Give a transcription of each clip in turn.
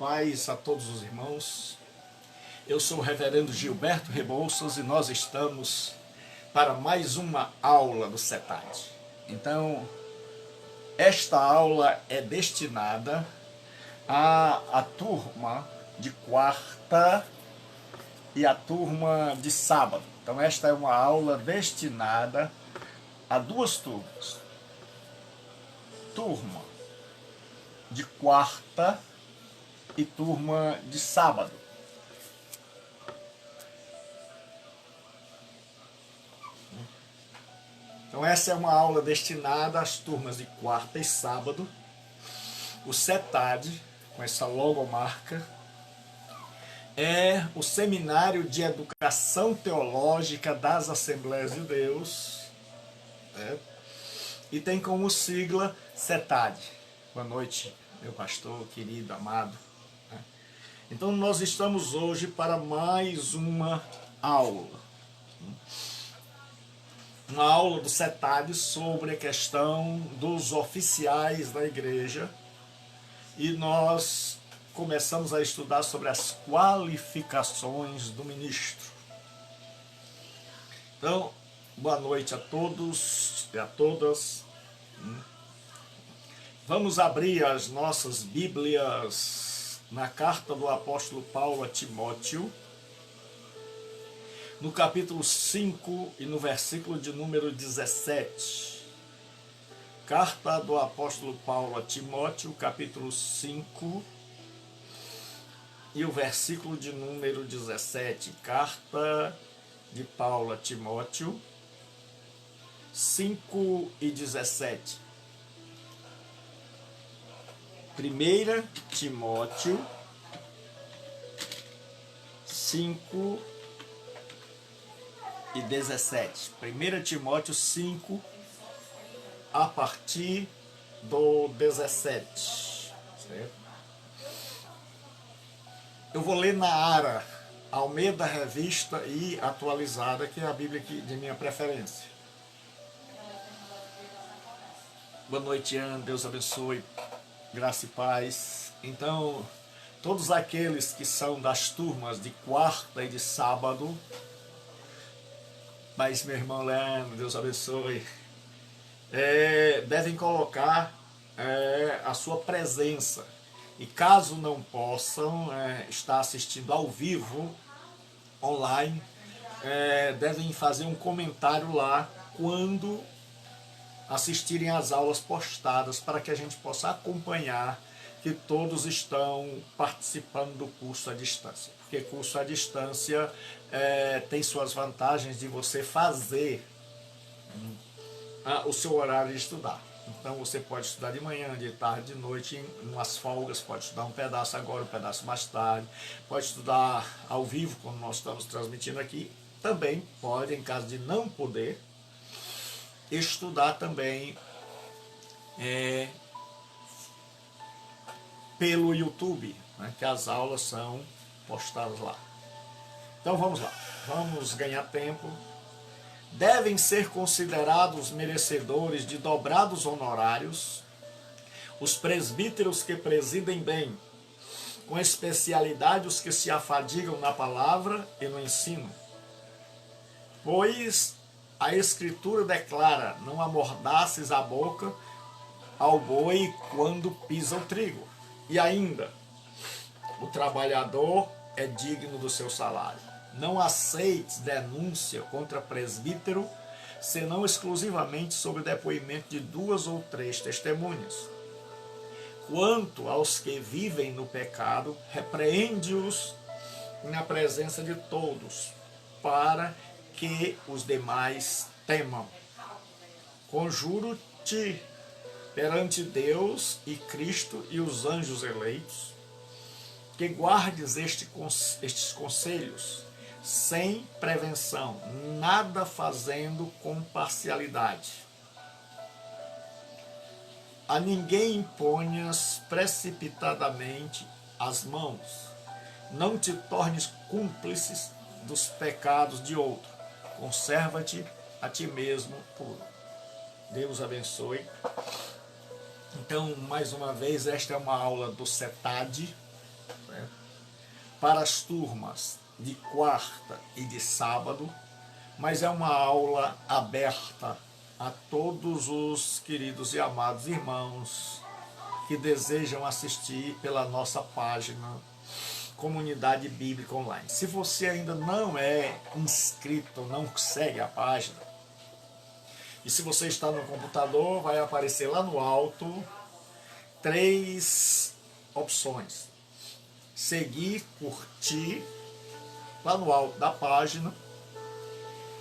paz a todos os irmãos. Eu sou o reverendo Gilberto Rebouças e nós estamos para mais uma aula do CETAD. Então, esta aula é destinada à turma de quarta e à turma de sábado. Então, esta é uma aula destinada a duas turmas. Turma de quarta e turma de sábado. Então essa é uma aula destinada às turmas de quarta e sábado. O CETAD, com essa logomarca, é o Seminário de Educação Teológica das Assembleias de Deus, né? E tem como sigla CETAD. Boa noite, meu pastor querido, amado. Então nós estamos hoje para mais uma aula. Uma aula do CETAD sobre a questão dos oficiais da igreja. E nós começamos a estudar sobre as qualificações do ministro. Então, boa noite a todos e a todas. Vamos abrir as nossas Bíblias na carta do apóstolo Paulo a Timóteo, no capítulo 5 e no versículo de número 17. Carta do apóstolo Paulo a Timóteo, capítulo 5 e o versículo de número 17. Carta de Paulo a Timóteo, 5 e 17. 1 Timóteo 5 e 17. 1 Timóteo 5, a partir do 17. Certo? Eu vou ler na ARA, Almeida Revista e Atualizada, que é a Bíblia de minha preferência. Boa noite, Ana. Deus abençoe. Graça e paz. Então, todos aqueles que são das turmas de quarta e de sábado, mas meu irmão Leandro, Deus abençoe, devem colocar a sua presença. E caso não possam estar assistindo ao vivo, online, devem fazer um comentário lá quando assistirem às aulas postadas, para que a gente possa acompanhar que todos estão participando do curso à distância. Porque curso à distância tem suas vantagens de você fazer o seu horário de estudar. Então você pode estudar de manhã, de tarde, de noite, em umas folgas, pode estudar um pedaço agora, um pedaço mais tarde, pode estudar ao vivo, como nós estamos transmitindo aqui. Também pode, em caso de não poder, estudar também pelo YouTube, né, que as aulas são postadas lá. Então vamos lá, vamos ganhar tempo. Devem ser considerados merecedores de dobrados honorários os presbíteros que presidem bem, com especialidade os que se afadigam na palavra e no ensino. Pois a Escritura declara: não amordaces a boca ao boi quando pisa o trigo. E ainda, o trabalhador é digno do seu salário. Não aceites denúncia contra presbítero, senão exclusivamente sob depoimento de 2 ou 3 testemunhas. Quanto aos que vivem no pecado, repreende-os na presença de todos, para que os demais temam. Conjuro-te perante Deus e Cristo e os anjos eleitos, que guardes estes conselhos, sem prevenção, nada fazendo com parcialidade. A ninguém imponhas precipitadamente as mãos, não te tornes cúmplices dos pecados de outro, conserva-te a ti mesmo puro. Deus abençoe. Então, mais uma vez, esta é uma aula do CETAD, para as turmas de quarta e de sábado, mas é uma aula aberta a todos os queridos e amados irmãos que desejam assistir pela nossa página Comunidade Bíblica Online. Se você ainda não é inscrito, não segue a página, e se você está no computador, vai aparecer lá no alto 3 opções: seguir, curtir, lá no alto da página,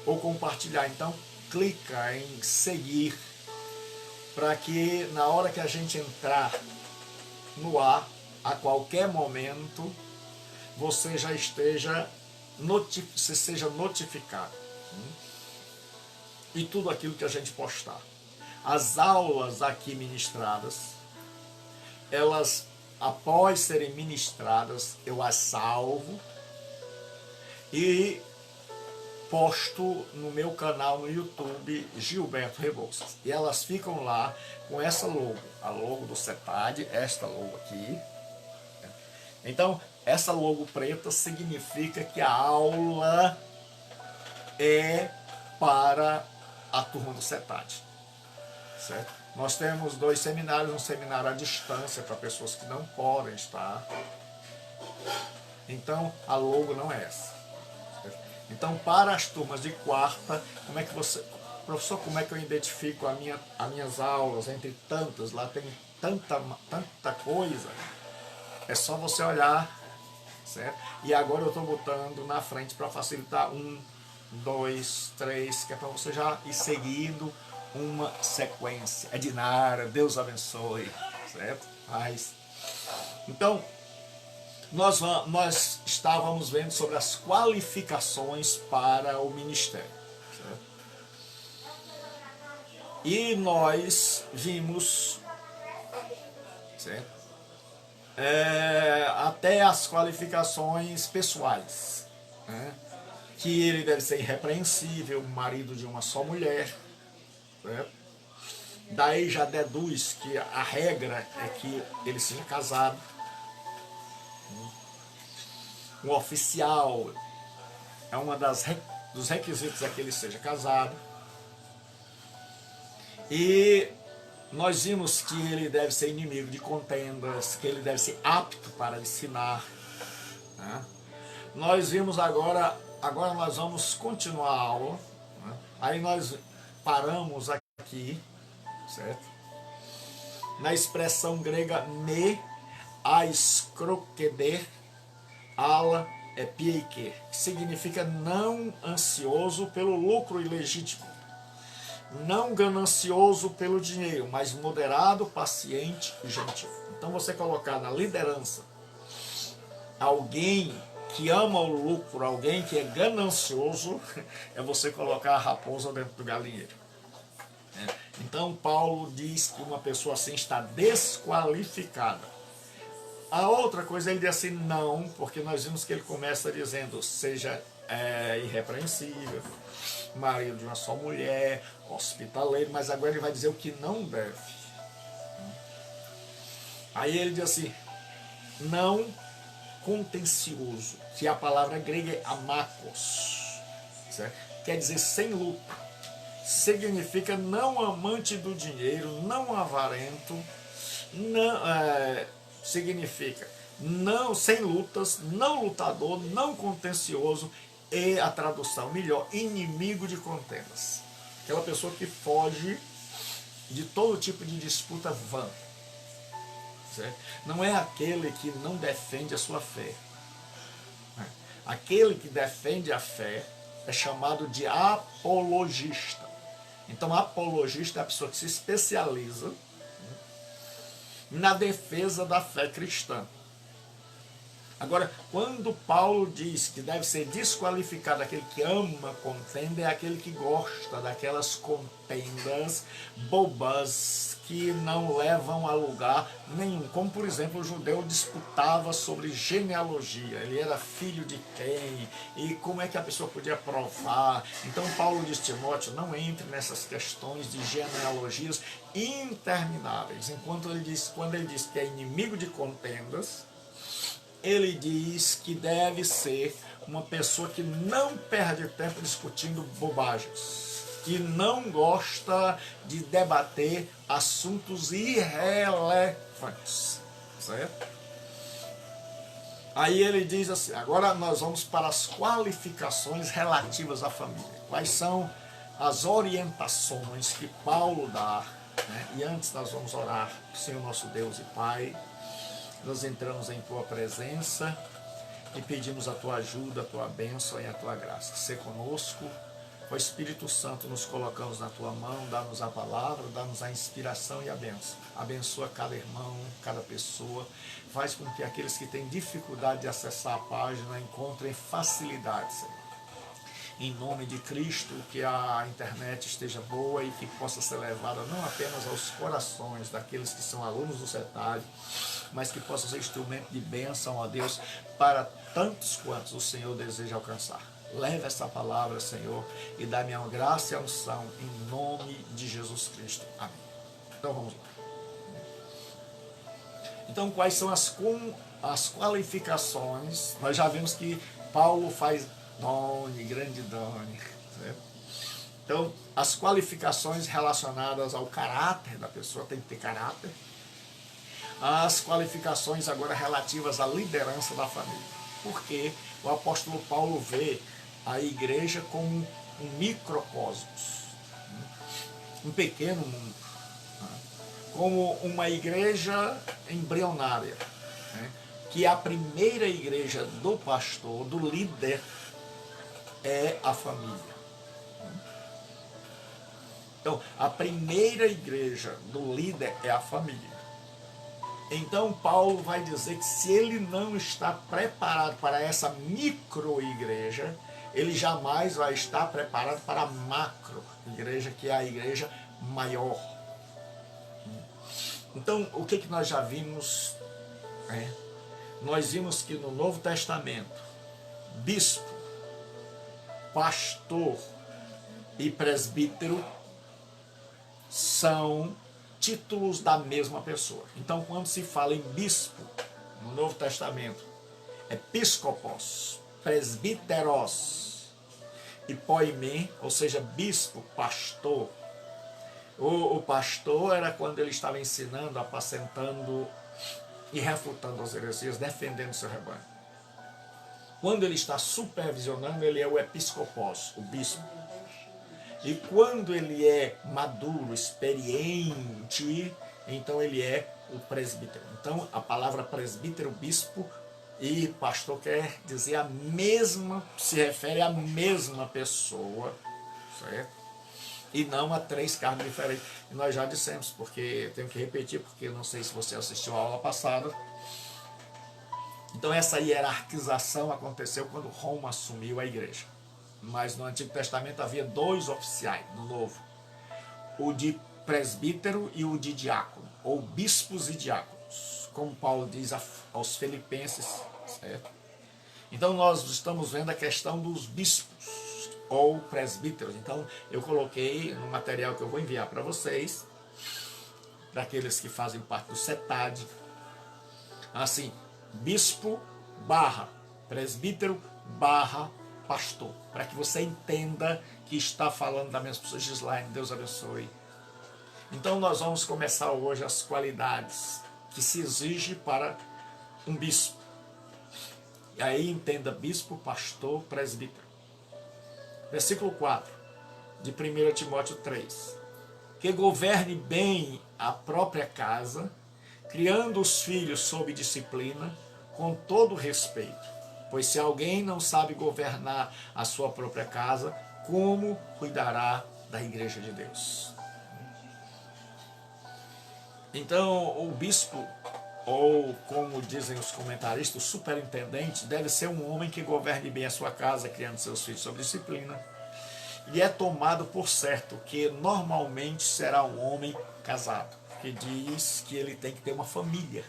ou compartilhar. Então clica em seguir, para que na hora que a gente entrar no ar, a qualquer momento, você já esteja você seja notificado. E tudo aquilo que a gente postar. As aulas aqui ministradas, elas, após serem ministradas, eu as salvo e posto no meu canal no YouTube, Gilberto Rebouças. E elas ficam lá com essa logo, a logo do CEPAD, esta logo aqui. Então, essa logo preta significa que a aula é para a turma do CEPAD, certo? Nós temos 2 seminários, um seminário à distância para pessoas que não podem estar. Então, a logo não é essa. Certo? Então, para as turmas de quarta, como é que você... Professor, como é que eu identifico as minhas aulas, entre tantas, lá tem tanta coisa. É só você olhar, certo? E agora eu estou botando na frente para facilitar 1, 2, 3, que é para você já ir seguindo uma sequência. Edinara, Deus abençoe, certo? Mas, então, nós estávamos vendo sobre as qualificações para o ministério, certo? E nós vimos, certo? Até as qualificações pessoais, né? Que ele deve ser irrepreensível, marido de uma só mulher, certo? Daí já deduz que a regra é que ele seja casado. Um oficial é uma dos requisitos é que ele seja casado. E nós vimos que ele deve ser inimigo de contendas, que ele deve ser apto para ensinar, né? Nós vimos agora nós vamos continuar a aula, né? Aí nós paramos aqui, certo? Na expressão grega me aiskrokeder, ala epieike, que significa não ansioso pelo lucro ilegítimo, não ganancioso pelo dinheiro, mas moderado, paciente e gentil. Então você colocar na liderança alguém que ama o lucro, alguém que é ganancioso, é você colocar a raposa dentro do galinheiro. Então Paulo diz que uma pessoa assim está desqualificada. A outra coisa, ele diz assim, não, porque nós vimos que ele começa dizendo, seja irrepreensível, marido de uma só mulher, hospitaleiro, mas agora ele vai dizer o que não deve. Aí ele diz assim, não contencioso, que a palavra grega é amakos, certo? Quer dizer sem luta, significa não amante do dinheiro, não avarento, não, significa não, sem lutas, não lutador, não contencioso, e a tradução melhor, inimigo de contendas. Aquela pessoa que foge de todo tipo de disputa vã. Certo? Não é aquele que não defende a sua fé. Aquele que defende a fé é chamado de apologista. Então, apologista é a pessoa que se especializa na defesa da fé cristã. Agora, quando Paulo diz que deve ser desqualificado aquele que ama contenda, é aquele que gosta daquelas contendas bobas que não levam a lugar nenhum. Como, por exemplo, o judeu disputava sobre genealogia. Ele era filho de quem? E como é que a pessoa podia provar? Então, Paulo diz, Timóteo, não entre nessas questões de genealogias intermináveis. Enquanto ele diz, quando ele diz que é inimigo de contendas, ele diz que deve ser uma pessoa que não perde tempo discutindo bobagens, que não gosta de debater assuntos irrelevantes, certo? Aí ele diz assim, agora nós vamos para as qualificações relativas à família. Quais são as orientações que Paulo dá, né? E antes nós vamos orar. Senhor nosso Deus e Pai, nós entramos em Tua presença e pedimos a Tua ajuda, a Tua bênção e a Tua graça. Sê conosco, ó Espírito Santo, nos colocamos na Tua mão, dá-nos a palavra, dá-nos a inspiração e a bênção. Abençoa cada irmão, cada pessoa, faz com que aqueles que têm dificuldade de acessar a página encontrem facilidade, Senhor. Em nome de Cristo, que a internet esteja boa e que possa ser levada não apenas aos corações daqueles que são alunos do CETAD, mas que possa ser instrumento de bênção, ó Deus, para tantos quantos o Senhor deseja alcançar. Leve essa palavra, Senhor, e dá-me a graça e a unção, em nome de Jesus Cristo. Amém. Então vamos lá. Então, quais são as qualificações? Nós já vimos que Paulo faz Doni, grande Doni, certo? Então, as qualificações relacionadas ao caráter da pessoa, tem que ter caráter. As qualificações agora relativas à liderança da família. Porque o apóstolo Paulo vê a igreja como um microcosmos, um pequeno mundo, como uma igreja embrionária, que a primeira igreja do pastor, do líder, é a família. Então, a primeira igreja do líder é a família. Então, Paulo vai dizer que se ele não está preparado para essa micro-igreja, ele jamais vai estar preparado para a macro-igreja, que é a igreja maior. Então, o que nós já vimos? Nós vimos que no Novo Testamento, bispo, pastor e presbítero são títulos da mesma pessoa. Então, quando se fala em bispo no Novo Testamento, episcopos, presbíteros e poimê, ou seja, bispo, pastor. O pastor era quando ele estava ensinando, apacentando e refutando as heresias, defendendo seu rebanho. Quando ele está supervisionando, ele é o episcopos, o bispo. E quando ele é maduro, experiente, então ele é o presbítero. Então a palavra presbítero, bispo e pastor quer dizer a mesma, se refere à mesma pessoa, certo? E não a três cargos diferentes. E nós já dissemos, porque tenho que repetir, porque eu não sei se você assistiu a aula passada. Então essa hierarquização aconteceu quando Roma assumiu a igreja. Mas no Antigo Testamento havia dois oficiais, no Novo. O de presbítero e o de diácono, ou bispos e diáconos, como Paulo diz aos Filipenses, certo? Então nós estamos vendo a questão dos bispos, ou presbíteros. Então eu coloquei no material que eu vou enviar para vocês, para aqueles que fazem parte do CETAD, assim, bispo barra presbítero barra pastor, para que você entenda que está falando da mesma pessoa. Gislaine, Deus abençoe. Então nós vamos começar hoje as qualidades que se exige para um bispo. E aí entenda bispo, pastor, presbítero. Versículo 4 de 1 Timóteo 3. Que governe bem a própria casa, criando os filhos sob disciplina, com todo respeito. Pois se alguém não sabe governar a sua própria casa, como cuidará da igreja de Deus? Então, o bispo, ou como dizem os comentaristas, o superintendente, deve ser um homem que governe bem a sua casa, criando seus filhos sob disciplina. E é tomado por certo que normalmente será um homem casado, que diz que ele tem que ter uma família,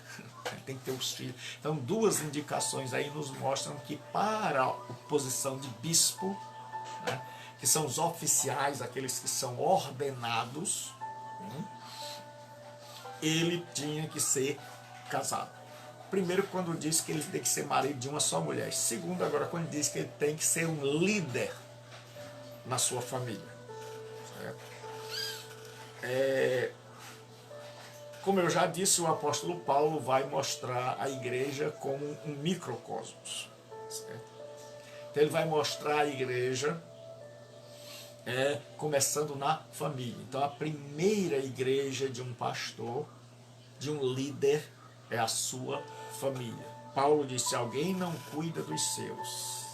ele tem que ter os filhos. Então, duas indicações aí nos mostram que para a posição de bispo, né, que são os oficiais, aqueles que são ordenados, ele tinha que ser casado. Primeiro, quando diz que ele tem que ser marido de uma só mulher. Segundo, agora, quando diz que ele tem que ser um líder na sua família. Certo? Como eu já disse, o apóstolo Paulo vai mostrar a igreja como um microcosmos. Certo? Então ele vai mostrar a igreja começando na família. Então a primeira igreja de um pastor, de um líder, é a sua família. Paulo disse: se alguém não cuida dos seus,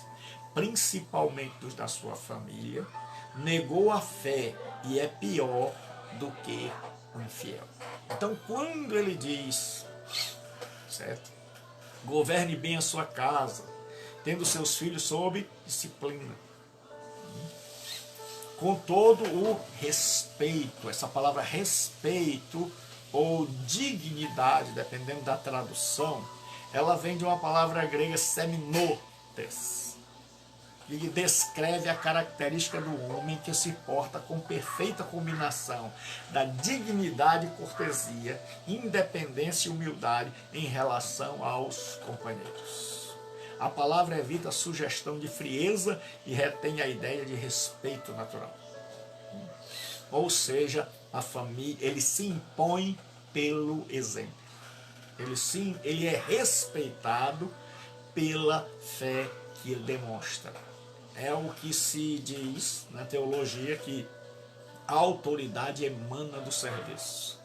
principalmente dos da sua família, negou a fé e é pior do que o infiel. Então, quando ele diz, certo? Governe bem a sua casa, tendo seus filhos sob disciplina, com todo o respeito. Essa palavra respeito ou dignidade, dependendo da tradução, ela vem de uma palavra grega seminotes, que descreve a característica do homem que se porta com perfeita combinação da dignidade e cortesia, independência e humildade em relação aos companheiros. A palavra evita a sugestão de frieza e retém a ideia de respeito natural. Ou seja, a família, ele se impõe pelo exemplo. Ele é respeitado pela fé que ele demonstra. É o que se diz na teologia que a autoridade emana do serviço.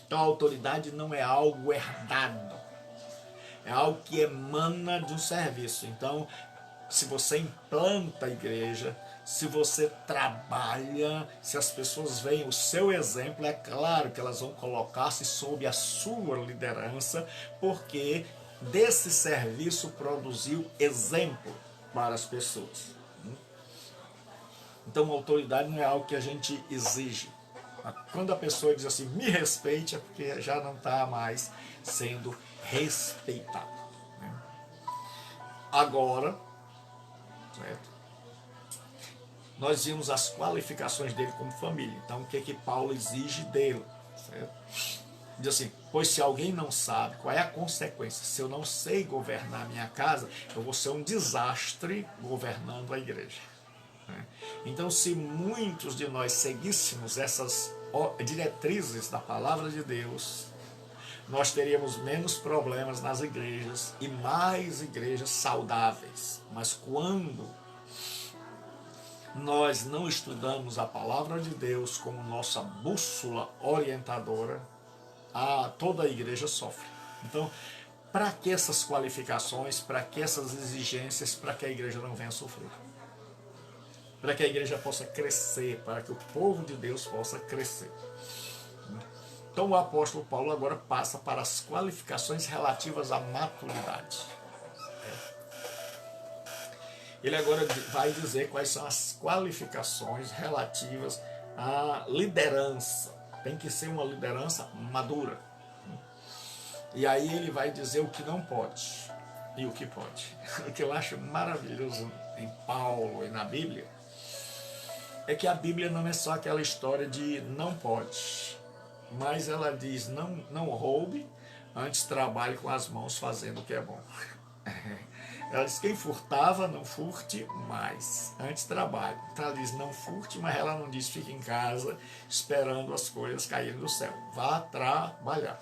Então a autoridade não é algo herdado, é algo que emana de um serviço. Então, se você implanta a igreja, se você trabalha, se as pessoas veem o seu exemplo, é claro que elas vão colocar-se sob a sua liderança, porque desse serviço produziu exemplo para as pessoas. Então, a autoridade não é algo que a gente exige. Quando a pessoa diz assim, me respeite, é porque já não está mais sendo respeitado. Agora, certo? Nós vimos as qualificações dele como família. Então, o que Paulo exige dele? Certo? Diz assim: pois se alguém não sabe qual é a consequência, se eu não sei governar a minha casa, eu vou ser um desastre governando a igreja. Então, se muitos de nós seguíssemos essas diretrizes da palavra de Deus, nós teríamos menos problemas nas igrejas e mais igrejas saudáveis. Mas quando nós não estudamos a palavra de Deus como nossa bússola orientadora, toda a igreja sofre. Então, para que essas qualificações, para que essas exigências, para que a igreja não venha sofrer? Para que a igreja possa crescer, para que o povo de Deus possa crescer. Então o apóstolo Paulo agora passa para as qualificações relativas à maturidade. Ele agora vai dizer quais são as qualificações relativas à liderança. Tem que ser uma liderança madura. E aí ele vai dizer o que não pode e o que pode. O que eu acho maravilhoso em Paulo e na Bíblia é que a Bíblia não é só aquela história de não pode, mas ela diz não roube, antes trabalhe com as mãos fazendo o que é bom. Ela diz: quem furtava, não furte mais, antes trabalhe. Então ela diz: não furte, mas ela não diz fique em casa esperando as coisas caírem do céu. Vá trabalhar.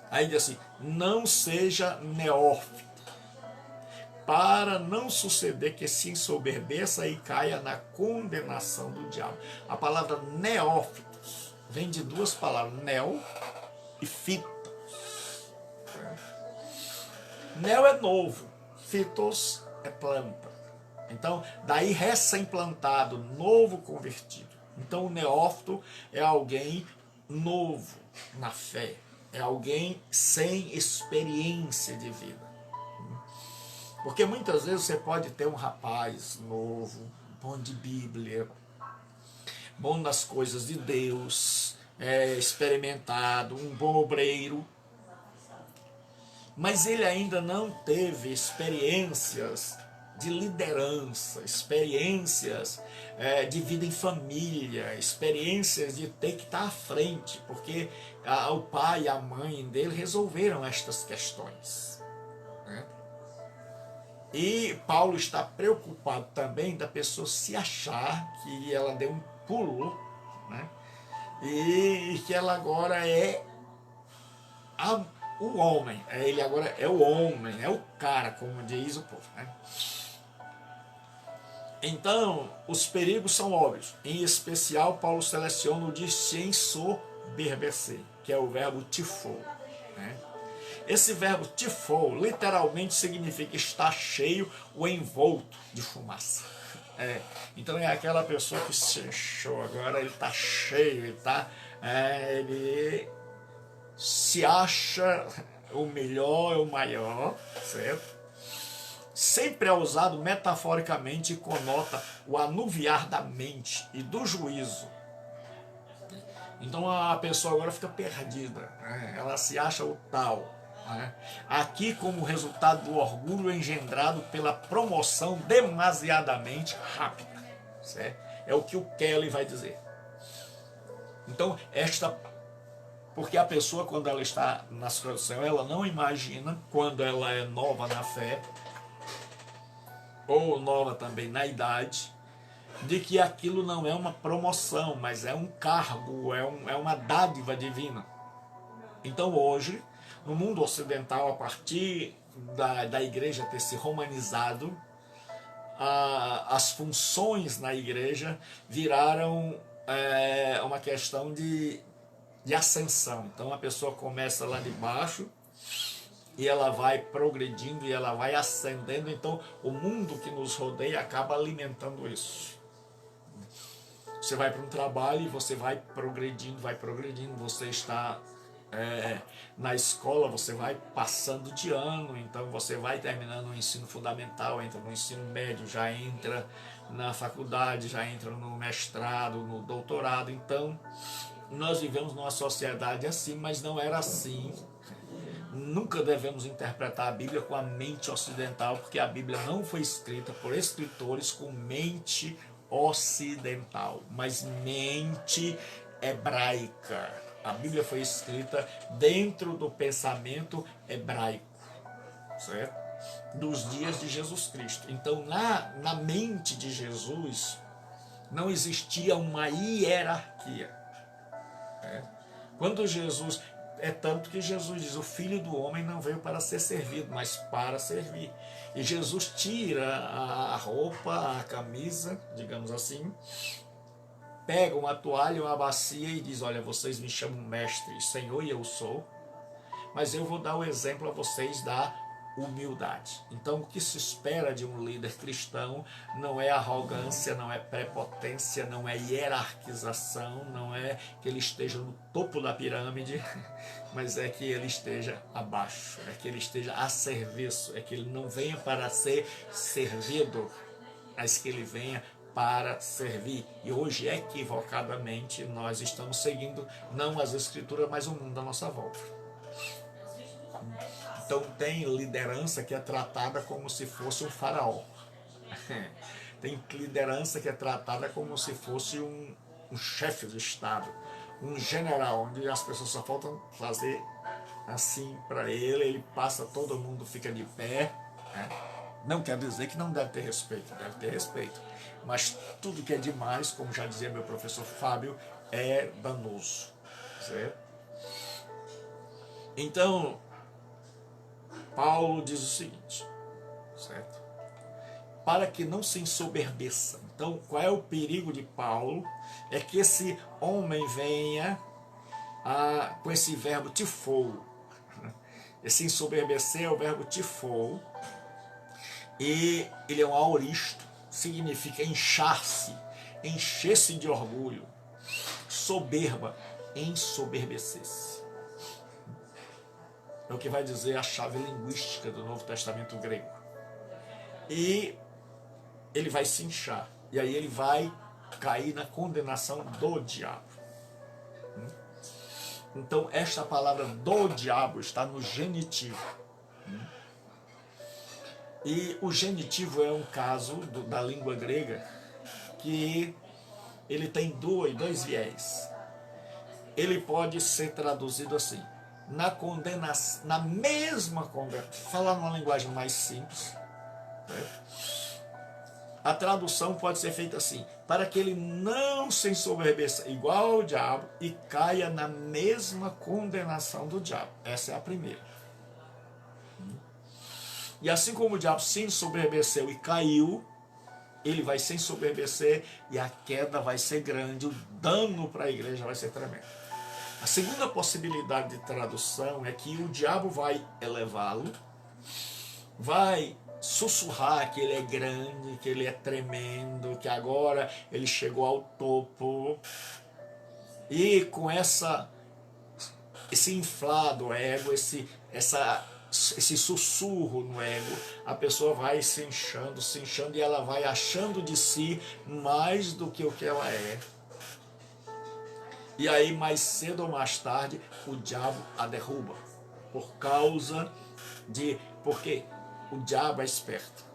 Aí diz assim: não seja neófito, para não suceder que se ensoberbeça e caia na condenação do diabo. A palavra neófitos vem de duas palavras, neo e fito. Neo é novo, fitos é planta. Então, daí recém-plantado, novo convertido. Então, o neófito é alguém novo na fé, é alguém sem experiência de vida. Porque muitas vezes você pode ter um rapaz novo, bom de Bíblia, bom nas coisas de Deus, experimentado, um bom obreiro, mas ele ainda não teve experiências de liderança, experiências de vida em família, experiências de ter que estar à frente, porque o pai e a mãe dele resolveram estas questões, né? E Paulo está preocupado também da pessoa se achar que ela deu um pulo, né? E que ela agora é o homem, ele agora é o homem, é o cara, como diz o povo, né? Então, os perigos são óbvios. Em especial, Paulo seleciona o de se ensoberbecer, que é o verbo tifou, né? Esse verbo tifou literalmente significa estar cheio ou envolto de fumaça. Então é aquela pessoa que se encheu agora, ele está cheio, ele se acha o melhor, o maior, certo? Sempre é usado metaforicamente e conota o anuviar da mente e do juízo. Então a pessoa agora fica perdida, né? Ela se acha o tal, né? Aqui como resultado do orgulho engendrado pela promoção demasiadamente rápida, certo? É o que o Kelly vai dizer. Então porque a pessoa, quando ela está na situação, ela não imagina, quando ela é nova na fé ou nova também na idade, de que aquilo não é uma promoção, mas é um cargo, é uma dádiva divina. Então hoje, no mundo ocidental, a partir da igreja ter se romanizado, as funções na igreja viraram uma questão de ascensão. Então a pessoa começa lá de baixo e ela vai progredindo e ela vai ascendendo. Então o mundo que nos rodeia acaba alimentando isso. Você vai para um trabalho e você vai progredindo, você está na escola, você vai passando de ano, então você vai terminando o ensino fundamental, entra no ensino médio, já entra na faculdade, já entra no mestrado, no doutorado. Então nós vivemos numa sociedade assim, mas não era assim. Nunca devemos interpretar a Bíblia com a mente ocidental, porque a Bíblia não foi escrita por escritores com mente ocidental, mas mente hebraica. A Bíblia foi escrita dentro do pensamento hebraico, certo? Dos dias de Jesus Cristo. Então, na mente de Jesus, não existia uma hierarquia. Quando Jesus... É tanto que Jesus diz, o Filho do Homem não veio para ser servido, mas para servir. E Jesus tira a roupa, a camisa, digamos assim, pega uma toalha, uma bacia e diz, olha, vocês me chamam mestre, Senhor, e eu sou, mas eu vou dar o exemplo a vocês da humildade. Então o que se espera de um líder cristão não é arrogância, não é prepotência, não é hierarquização, não é que ele esteja no topo da pirâmide, mas é que ele esteja abaixo, é que ele esteja a serviço, é que ele não venha para ser servido, mas que ele venha para servir. E hoje, equivocadamente, nós estamos seguindo não as escrituras, mas o mundo à nossa volta. Então tem liderança que é tratada como se fosse um faraó. Tem liderança que é tratada como se fosse um chefe de Estado, um general, onde as pessoas só faltam fazer assim para ele passa, todo mundo fica de pé, né? Não quer dizer que não deve ter respeito, deve ter respeito. Mas tudo que é demais, como já dizia meu professor Fábio, é danoso, certo? Então, Paulo diz o seguinte, certo? Para que não se ensoberbeça. Então, qual é o perigo de Paulo? É que esse homem venha com esse verbo tifou. Esse ensoberbecer é o verbo tifou. E ele é um aoristo, significa inchar-se, encher-se de orgulho. Soberba, ensoberbecer-se. É o que vai dizer a chave linguística do Novo Testamento grego. E ele vai se inchar. E aí ele vai cair na condenação do diabo. Então esta palavra do diabo está no genitivo. E o genitivo é um caso da língua grega que ele tem dois viés. Ele pode ser traduzido assim, na condenação, na mesma condenação, falar numa linguagem mais simples, né? A tradução pode ser feita assim, para que ele não se ensoberbeça igual ao diabo e caia na mesma condenação do diabo. Essa é a primeira. E assim como o diabo se ensoberbeceu e caiu, ele vai se ensoberbecer e a queda vai ser grande, o dano para a igreja vai ser tremendo. A segunda possibilidade de tradução é que o diabo vai elevá-lo, vai sussurrar que ele é grande, que ele é tremendo, que agora ele chegou ao topo, e com esse inflado ego, esse sussurro no ego, a pessoa vai se inchando, e ela vai achando de si mais do que o que ela é. E aí, mais cedo ou mais tarde, o diabo a derruba. Porque o diabo é esperto.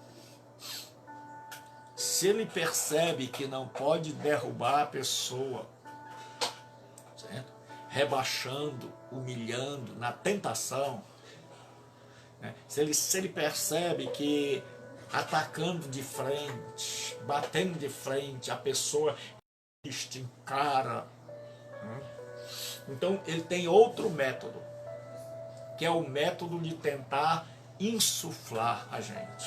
Se ele percebe que não pode derrubar a pessoa, certo? Rebaixando, humilhando, na tentação, né? Se ele percebe que atacando de frente, batendo de frente, a pessoa encara, então ele tem outro método, que é o método de tentar insuflar a gente,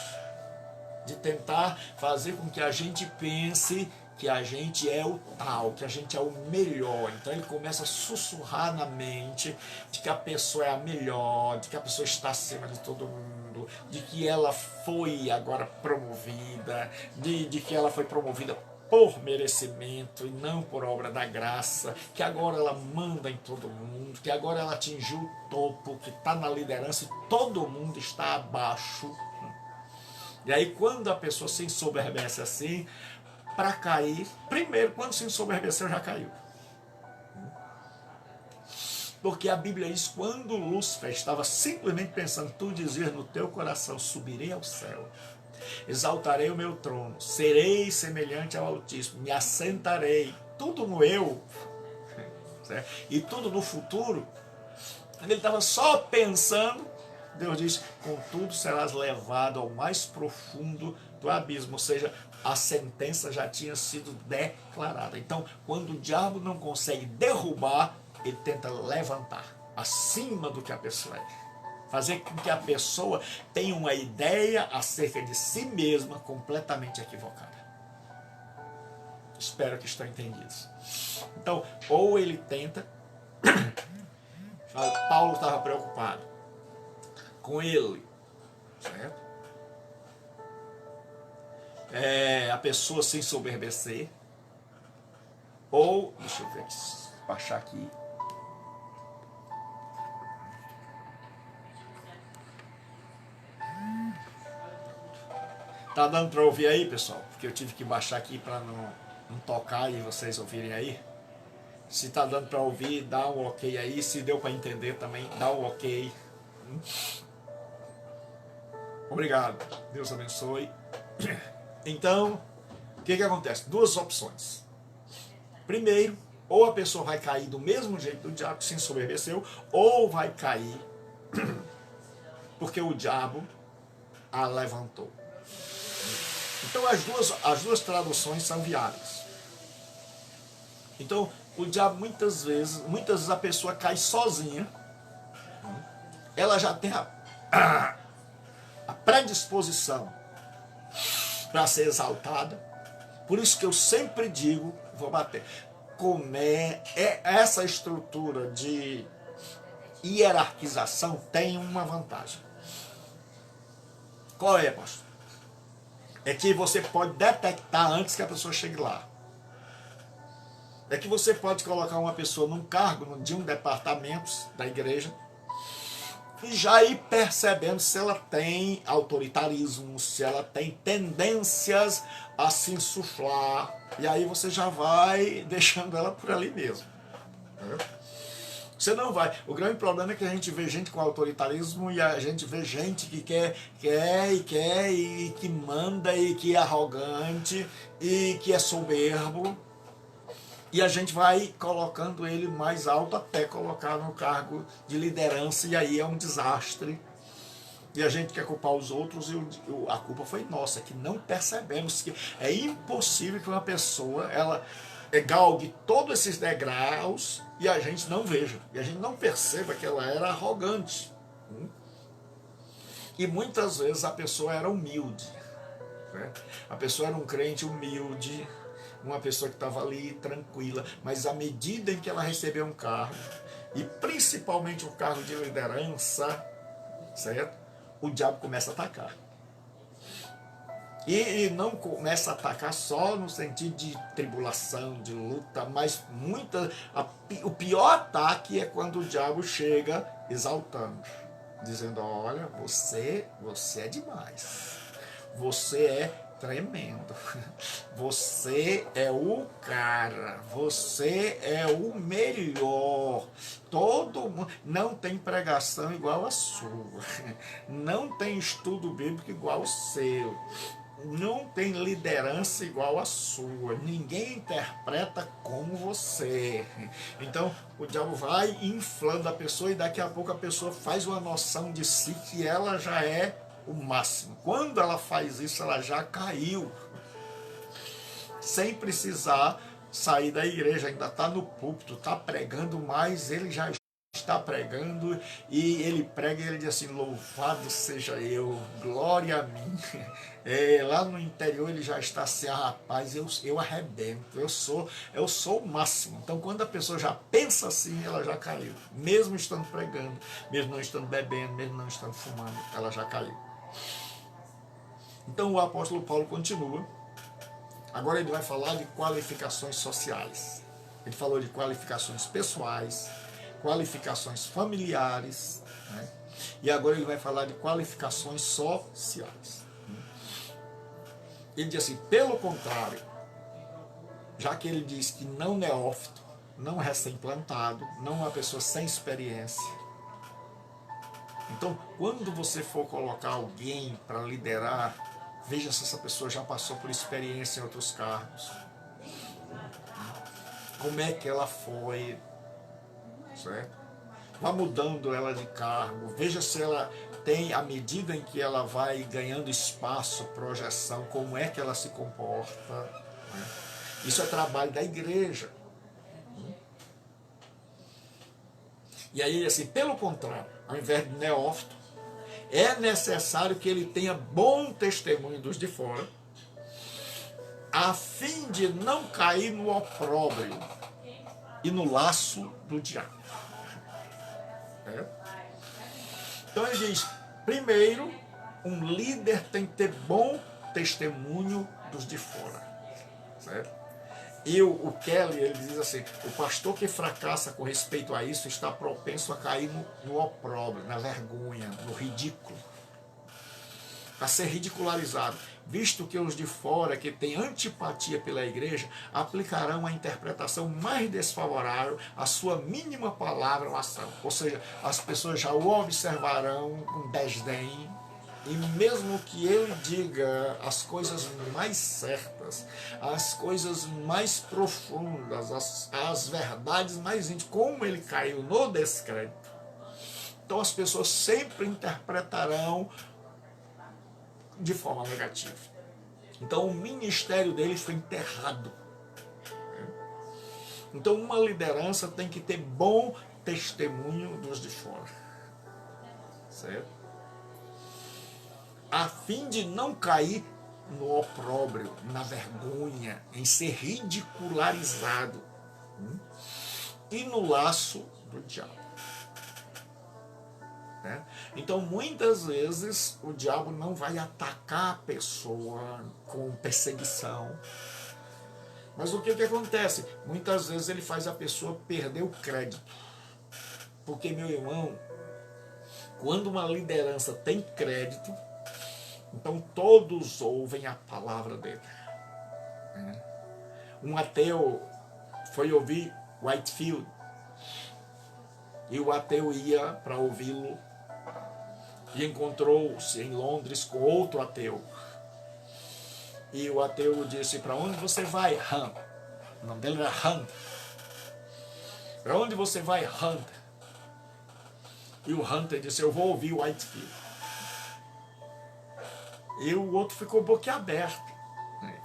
de tentar fazer com que a gente pense que a gente é o tal, que a gente é o melhor. Então ele começa a sussurrar na mente de que a pessoa é a melhor, de que a pessoa está acima de todo mundo, de que ela foi agora promovida, de que ela foi promovida por merecimento e não por obra da graça, que agora ela manda em todo mundo, que agora ela atingiu o topo, que está na liderança e todo mundo está abaixo. E aí quando a pessoa se ensoberbece assim, para cair, primeiro, quando se ensoberbeceu, já caiu. Porque a Bíblia diz, quando Lúcifer estava simplesmente pensando, tu dizias no teu coração, subirei ao céu, exaltarei o meu trono, serei semelhante ao Altíssimo, me assentarei, tudo no eu, certo? E tudo no futuro. Ele estava só pensando, Deus diz, contudo serás levado ao mais profundo do abismo, ou seja, a sentença já tinha sido declarada. Então, quando o diabo não consegue derrubar, ele tenta levantar acima do que a pessoa é. Fazer com que a pessoa tenha uma ideia acerca de si mesma completamente equivocada. Espero que estão entendidos. Então, ou ele tenta... Paulo estava preocupado com ele, certo? A pessoa se ensoberbecer, ou, deixa eu ver, baixar aqui, tá dando para ouvir aí, pessoal? Porque eu tive que baixar aqui para não tocar e vocês ouvirem aí. Se tá dando para ouvir, dá um ok aí. Se deu para entender também, dá um ok. Obrigado, Deus abençoe. Então, o que acontece? Duas opções. Primeiro, ou a pessoa vai cair do mesmo jeito do diabo que se ensoberbeceu, ou vai cair porque o diabo a levantou. Então as duas traduções são viáveis. Então o diabo muitas vezes a pessoa cai sozinha, ela já tem a predisposição para ser exaltada. Por isso que eu sempre digo, vou bater, como essa estrutura de hierarquização tem uma vantagem. Qual é, pastor? É que você pode detectar antes que a pessoa chegue lá. É que você pode colocar uma pessoa num cargo de um departamento da igreja e já ir percebendo se ela tem autoritarismo, se ela tem tendências a se insuflar, e aí você já vai deixando ela por ali mesmo. Você não vai. O grande problema é que a gente vê gente com autoritarismo e a gente vê gente que quer e que manda e que é arrogante e que é soberbo. E a gente vai colocando ele mais alto até colocar no cargo de liderança e aí é um desastre. E a gente quer culpar os outros e a culpa foi nossa, que não percebemos que é impossível que uma pessoa ela galgue todos esses degraus e a gente não veja, e a gente não perceba que ela era arrogante. E muitas vezes a pessoa era humilde, né? A pessoa era um crente humilde, uma pessoa que estava ali tranquila, mas à medida em que ela recebeu um cargo, e principalmente um cargo de liderança, certo? O diabo começa a atacar. E não começa a atacar só no sentido de tribulação, de luta, mas o pior ataque é quando o diabo chega exaltando, dizendo, olha, você é demais, você é tremendo, você é o cara, você é o melhor, todo mundo, não tem pregação igual a sua, não tem estudo bíblico igual o seu, não tem liderança igual a sua, ninguém interpreta como você. Então o diabo vai inflando a pessoa e daqui a pouco a pessoa faz uma noção de si que ela já é o máximo. Quando ela faz isso, ela já caiu, sem precisar sair da igreja, ainda está no púlpito, está pregando, mas ele já está pregando e ele prega e ele diz assim, louvado seja eu, glória a mim. Lá no interior ele já está assim, rapaz, eu arrebento, eu sou o máximo. Então quando a pessoa já pensa assim, ela já caiu, mesmo estando pregando, mesmo não estando bebendo, mesmo não estando fumando, ela já caiu. Então o apóstolo Paulo continua. Agora ele vai falar de qualificações sociais. Ele falou de qualificações pessoais, qualificações familiares, né? E agora ele vai falar de qualificações sociais. Ele diz assim, pelo contrário, já que ele diz que não neófito, não recém-plantado, não uma pessoa sem experiência. Então, quando você for colocar alguém para liderar, veja se essa pessoa já passou por experiência em outros cargos. Como é que ela foi, certo? Vá mudando ela de cargo, veja se ela tem, à medida em que ela vai ganhando espaço, projeção, como é que ela se comporta. Né? Isso é trabalho da igreja. E aí, assim, pelo contrário, ao invés de neófito, é necessário que ele tenha bom testemunho dos de fora, a fim de não cair no opróbrio e no laço do diabo. Então ele diz, primeiro, um líder tem que ter bom testemunho dos de fora. Certo? E o Kelly, ele diz assim, o pastor que fracassa com respeito a isso está propenso a cair no opróbrio, na vergonha, no ridículo, a ser ridicularizado, visto que os de fora, que têm antipatia pela igreja, aplicarão a interpretação mais desfavorável à sua mínima palavra ou ação. Ou seja, as pessoas já o observarão com desdém, e mesmo que ele diga as coisas mais certas, as coisas mais profundas, as verdades mais íntimas, como ele caiu no descrédito, então as pessoas sempre interpretarão de forma negativa. Então o ministério dele foi enterrado. Então uma liderança tem que ter bom testemunho dos de fora. Certo? A fim de não cair no opróbrio, na vergonha, em ser ridicularizado e no laço do diabo. Então muitas vezes o diabo não vai atacar a pessoa com perseguição, mas o que acontece? Muitas vezes ele faz a pessoa perder o crédito, porque, meu irmão, quando uma liderança tem crédito, então todos ouvem a palavra dele. Um ateu foi ouvir Whitefield E o ateu ia para ouvi-lo e encontrou-se em Londres com outro ateu. E o ateu disse: para onde você vai, Hunt? O nome dele era Hunt. Para onde você vai, Hunt? E o Hunter disse: eu vou ouvir o Whitefield. E o outro ficou boquiaberto.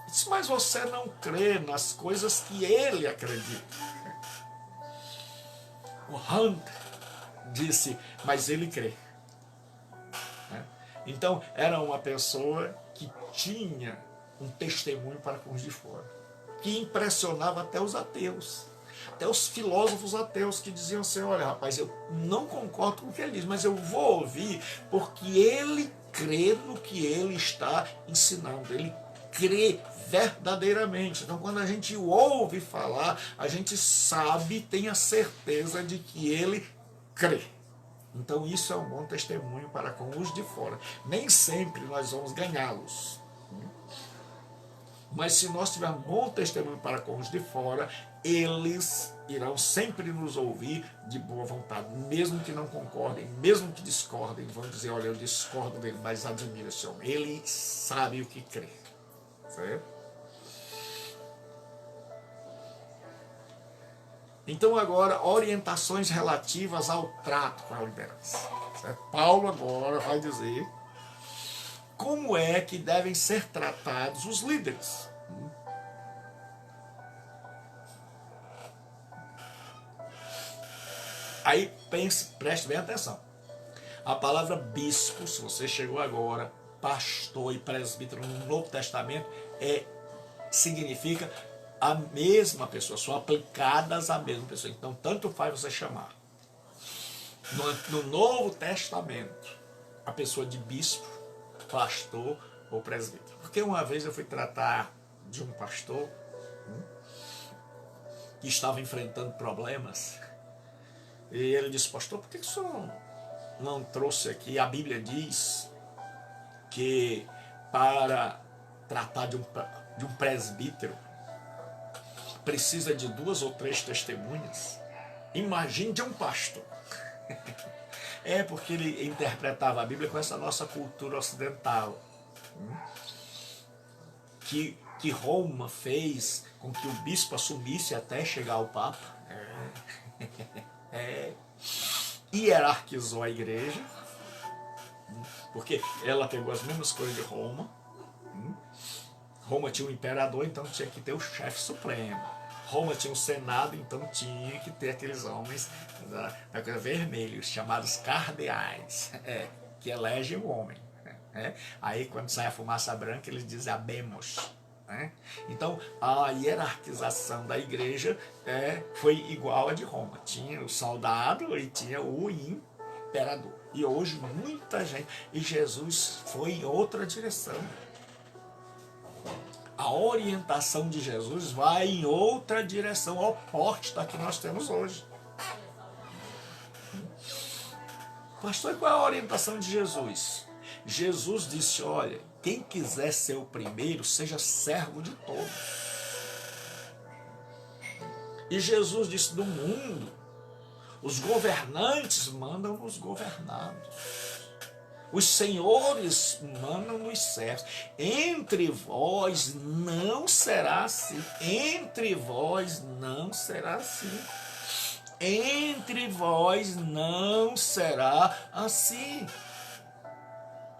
Disse: mas você não crê nas coisas que ele acredita. O Hunter disse: mas ele crê. Então era uma pessoa que tinha um testemunho para com os de fora, que impressionava até os ateus, até os filósofos ateus, que diziam assim: olha, rapaz, eu não concordo com o que ele diz, mas eu vou ouvir porque ele crê no que ele está ensinando, ele crê verdadeiramente. Então, quando a gente o ouve falar, a gente sabe, tem a certeza de que ele crê. Então isso é um bom testemunho para com os de fora. Nem sempre nós vamos ganhá-los, mas se nós tivermos bom testemunho para com os de fora, eles irão sempre nos ouvir de boa vontade, mesmo que não concordem, mesmo que discordem, vão dizer: olha, eu discordo dele, mas admiro esse homem, ele sabe o que crê. Certo? Então agora, orientações relativas ao trato com a liderança. Certo? Paulo agora vai dizer como é que devem ser tratados os líderes. Aí preste bem atenção. A palavra bispo, se você chegou agora, pastor e presbítero no Novo Testamento, significa a mesma pessoa, são aplicadas à mesma pessoa. Então, tanto faz você chamar. No Novo Testamento, a pessoa de bispo, pastor ou presbítero. Porque uma vez eu fui tratar de um pastor que estava enfrentando problemas, e ele disse: pastor, por que o senhor não trouxe aqui? A Bíblia diz que para tratar de um presbítero precisa de 2 ou 3 testemunhas. Imagine de um pastor. Porque ele interpretava a Bíblia com essa nossa cultura ocidental, que Roma fez com que o bispo assumisse até chegar ao Papa. Hierarquizou a igreja, porque ela pegou as mesmas coisas de Roma. Roma tinha um imperador, então tinha que ter o chefe supremo. Roma tinha um senado, então tinha que ter aqueles homens da coisa vermelha, chamados cardeais, que elegem o homem. Aí quando sai a fumaça branca, eles dizem habemos. Então a hierarquização da igreja foi igual a de Roma. Tinha o soldado e tinha o imperador. E hoje muita gente, e Jesus foi em outra direção. A orientação de Jesus vai em outra direção, oposta à que nós temos hoje. Pastor, qual é a orientação de Jesus? Jesus disse: olha, quem quiser ser o primeiro, seja servo de todos. E Jesus disse: no mundo, os governantes mandam nos governados. Os senhores mandam nos servos. Entre vós não será assim. Entre vós não será assim. Entre vós não será assim.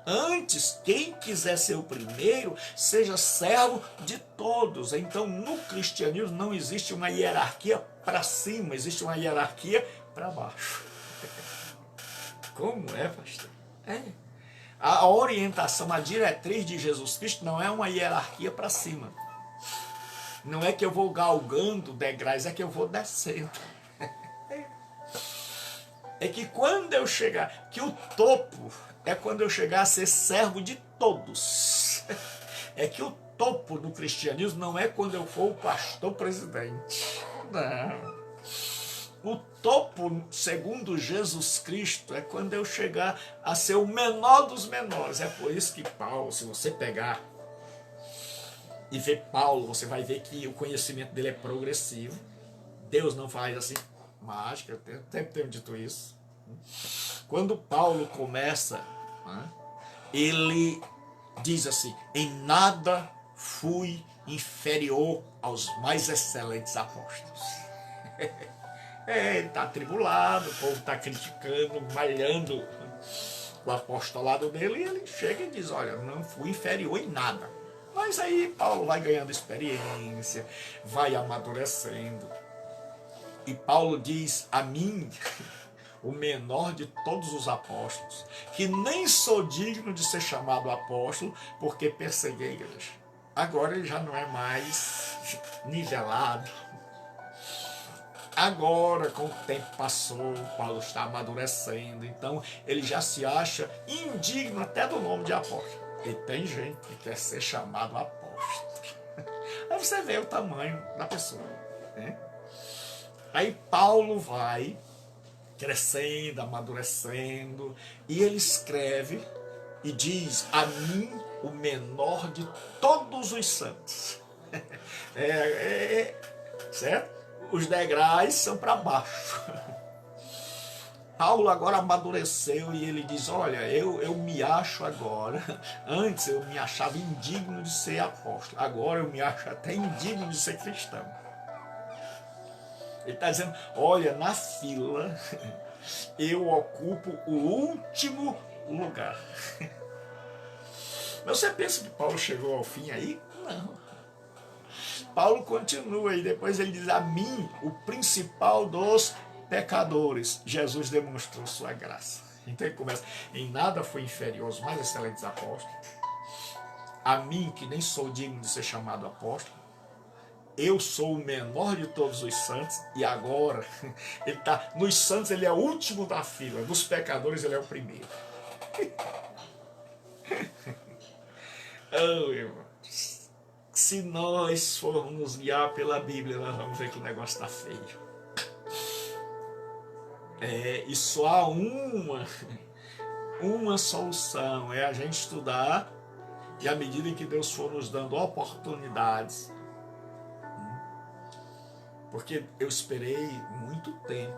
Antes, quem quiser ser o primeiro, seja servo de todos. Então, no cristianismo não existe uma hierarquia para cima, existe uma hierarquia para baixo. Como é, pastor? A orientação, a diretriz de Jesus Cristo não é uma hierarquia para cima. Não é que eu vou galgando degraus, é que eu vou descendo. É que quando eu chegar, que o topo é quando eu chegar a ser servo de todos. É que o topo do cristianismo não é quando eu for o pastor presidente. Não. O topo, segundo Jesus Cristo, é quando eu chegar a ser o menor dos menores. É por isso que Paulo, se você pegar e ver Paulo, você vai ver que o conhecimento dele é progressivo. Deus não faz assim, mágica, eu sempre tenho dito isso. Quando Paulo começa, né, ele diz assim: em nada fui inferior aos mais excelentes apóstolos. Ele está atribulado, o povo está criticando, malhando o apostolado dele, e ele chega e diz: olha, não fui inferior em nada. Mas aí Paulo vai ganhando experiência, vai amadurecendo. E Paulo diz: a mim, o menor de todos os apóstolos, que nem sou digno de ser chamado apóstolo, porque persegui a igreja. Agora ele já não é mais nivelado. Agora, com o tempo passou, Paulo está amadurecendo, então ele já se acha indigno até do nome de apóstolo. E tem gente que quer ser chamado apóstolo. Aí você vê o tamanho da pessoa, né? Aí Paulo vai crescendo, amadurecendo, e ele escreve e diz: a mim, o menor de todos os santos. Certo? Os degraus são para baixo. Paulo agora amadureceu e ele diz: olha, eu me acho agora, antes eu me achava indigno de ser apóstolo, agora eu me acho até indigno de ser cristão. Ele está dizendo: olha, na fila eu ocupo o último lugar. Mas você pensa que Paulo chegou ao fim aí? Não. Paulo continua e depois ele diz: a mim, o principal dos pecadores, Jesus demonstrou sua graça. Então ele começa: em nada fui inferior aos mais excelentes apóstolos, a mim que nem sou digno de ser chamado apóstolo, eu sou o menor de todos os santos, e agora ele está nos santos, ele é o último da fila, dos pecadores ele é o primeiro. Oh, irmão, se nós formos nos guiar pela Bíblia, nós vamos ver que o negócio está feio. E só há uma solução, é a gente estudar, e à medida em que Deus for nos dando oportunidades, porque eu esperei muito tempo,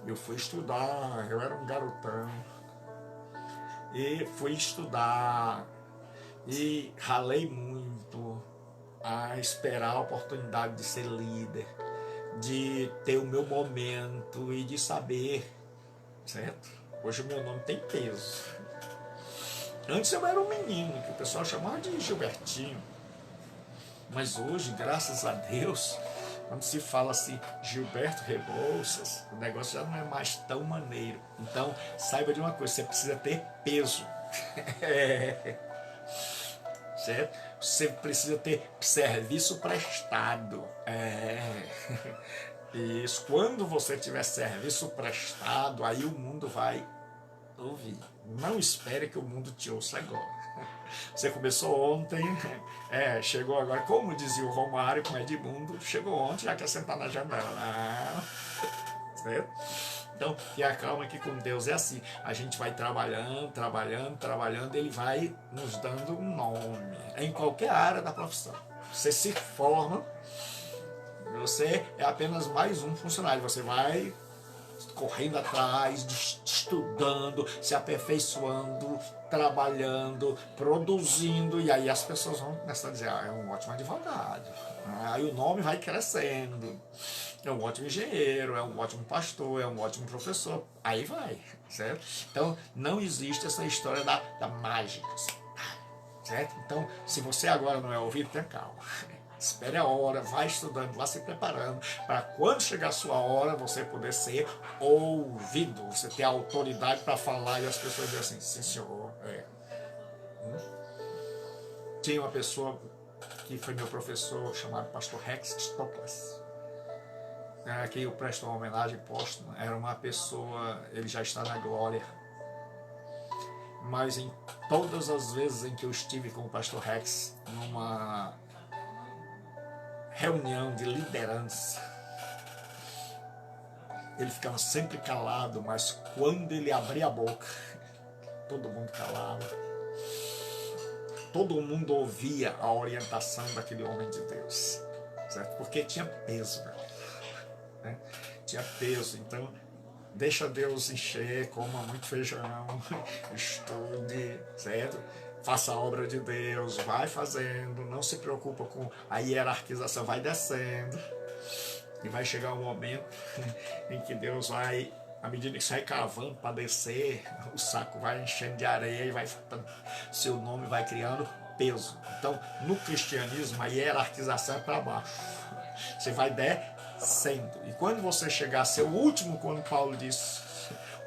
eu fui estudar, eu era um garotão, e fui estudar, e ralei muito a esperar a oportunidade de ser líder, de ter o meu momento e de saber, certo? Hoje o meu nome tem peso. Antes eu era um menino, que o pessoal chamava de Gilbertinho. Mas hoje, graças a Deus, quando se fala assim, Gilberto Rebouças, o negócio já não é mais tão maneiro. Então, saiba de uma coisa, você precisa ter peso. Certo? Você precisa ter serviço prestado. Isso. Quando você tiver serviço prestado, aí o mundo vai ouvir. Não espere que o mundo te ouça agora. Você começou ontem, chegou agora, como dizia o Romário com o Edmundo, chegou ontem, já quer sentar na janela. Certo? Então, tenha calma que com Deus é assim. A gente vai trabalhando, ele vai nos dando um nome. Em qualquer área da profissão. Você se forma, você é apenas mais um funcionário. Você vai correndo atrás, estudando, se aperfeiçoando, trabalhando, produzindo, e aí as pessoas vão começar a dizer: é um ótimo advogado. Aí o nome vai crescendo. É um ótimo engenheiro, é um ótimo pastor, é um ótimo professor. Aí vai, certo? Então, não existe essa história da mágica, certo? Então, se você agora não é ouvido, tenha calma. Espere a hora, vai estudando, vá se preparando, para quando chegar a sua hora, você poder ser ouvido, você ter a autoridade para falar, e as pessoas dizem assim: sim, senhor. Tinha uma pessoa que foi meu professor, chamado pastor Rex Stokes. Aqui eu presto uma homenagem póstuma. Era uma pessoa, ele já está na glória, mas em todas as vezes em que eu estive com o pastor Rex numa reunião de liderança, ele ficava sempre calado, mas quando ele abria a boca, todo mundo calava, todo mundo ouvia a orientação daquele homem de Deus, certo? Porque tinha peso, velho. né? Tinha peso. Então, deixa Deus encher, coma muito feijão, estude, certo? Faça a obra de Deus, vai fazendo, não se preocupa com a hierarquização, vai descendo. E vai chegar um momento em que Deus vai, à medida que sai cavando para descer, o saco vai enchendo de areia e vai, seu nome vai criando peso. Então, no cristianismo, a hierarquização é para baixo. Você vai descendo. E quando você chegar a ser o último, quando Paulo diz,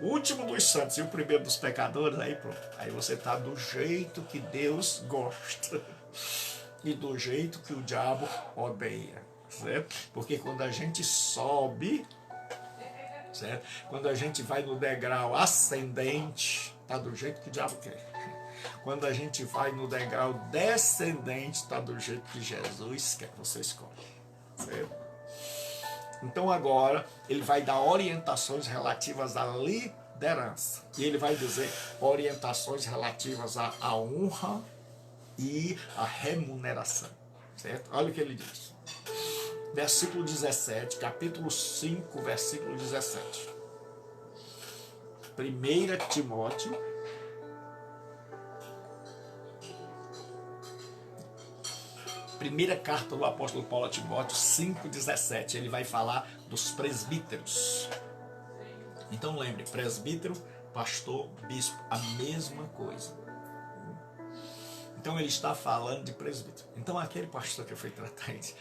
o último dos santos e o primeiro dos pecadores, aí pronto. Aí você está do jeito que Deus gosta e do jeito que o diabo odeia. Certo? Porque quando a gente sobe, certo? Quando a gente vai no degrau ascendente, tá do jeito que o diabo quer. Quando a gente vai no degrau descendente, tá do jeito que Jesus quer que você escolhe. Certo? Então agora ele vai dar orientações relativas à liderança. E ele vai dizer orientações relativas à honra e à remuneração. Certo? Olha o que ele diz. Versículo 17, capítulo 5, versículo 17. 1 Timóteo, primeira carta do apóstolo Paulo a Timóteo, 5,17. Ele vai falar dos presbíteros. Então lembre, presbítero, pastor, bispo, a mesma coisa. Então ele está falando de presbítero. Então aquele pastor que eu fui tratar, ele disse,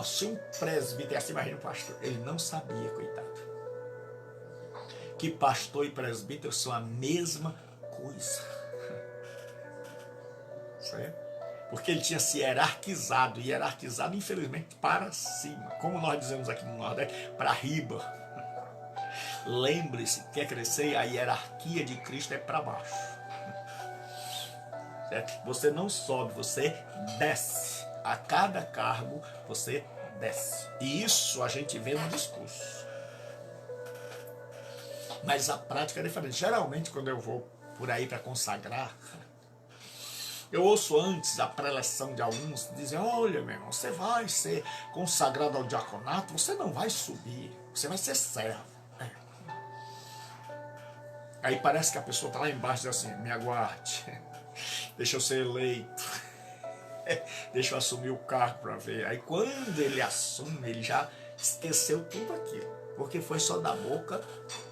se um presbítero é assim, imagina um pastor. Ele não sabia, coitado, que pastor e presbítero são a mesma coisa. Certo? Porque ele tinha se hierarquizado, infelizmente para cima. Como nós dizemos aqui no Nordeste, para riba. Lembre-se, quer crescer, a hierarquia de Cristo é para baixo. Certo? Você não sobe, você desce. A cada cargo você desce. E isso a gente vê no discurso. Mas a prática é diferente. Geralmente quando eu vou por aí para consagrar, eu ouço antes a preleção de alguns dizer, olha meu irmão, você vai ser consagrado ao diaconato, você não vai subir, você vai ser servo. Aí parece que a pessoa está lá embaixo e diz assim, me aguarde. Deixa eu ser eleito, deixa eu assumir o cargo para ver. Aí quando ele assume, ele já esqueceu tudo aquilo, porque foi só da boca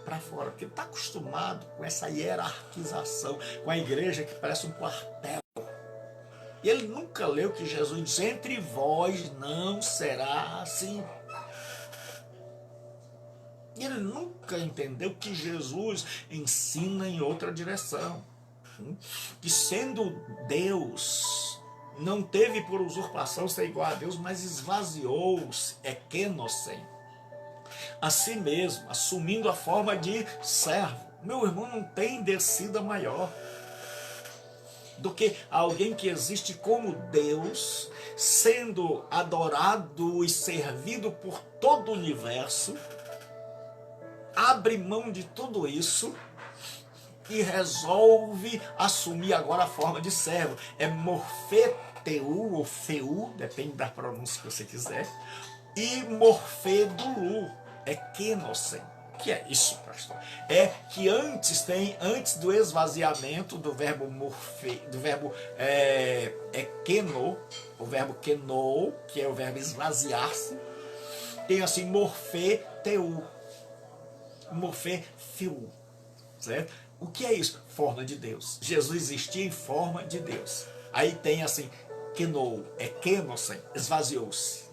para fora, porque ele está acostumado com essa hierarquização, com a igreja que parece um quartel. E ele nunca leu que Jesus diz, entre vós não será assim. E ele nunca entendeu que Jesus ensina em outra direção. Que sendo Deus, não teve por usurpação ser igual a Deus, mas esvaziou-se, equenocem, a si mesmo, assumindo a forma de servo. Meu irmão, não tem descida maior do que alguém que existe como Deus, sendo adorado e servido por todo o universo, abre mão de tudo isso e resolve assumir agora a forma de servo. É morfeteu ou feu, depende da pronúncia que você quiser, e morfedulu, é kenosen. O que é isso, pastor? É que antes do esvaziamento do verbo keno, o verbo keno, que é o verbo esvaziar-se, tem assim morfeteu, morfefeu, certo? O que é isso? Forma de Deus. Jesus existia em forma de Deus. Aí tem assim, kenou, é kenosen, esvaziou-se.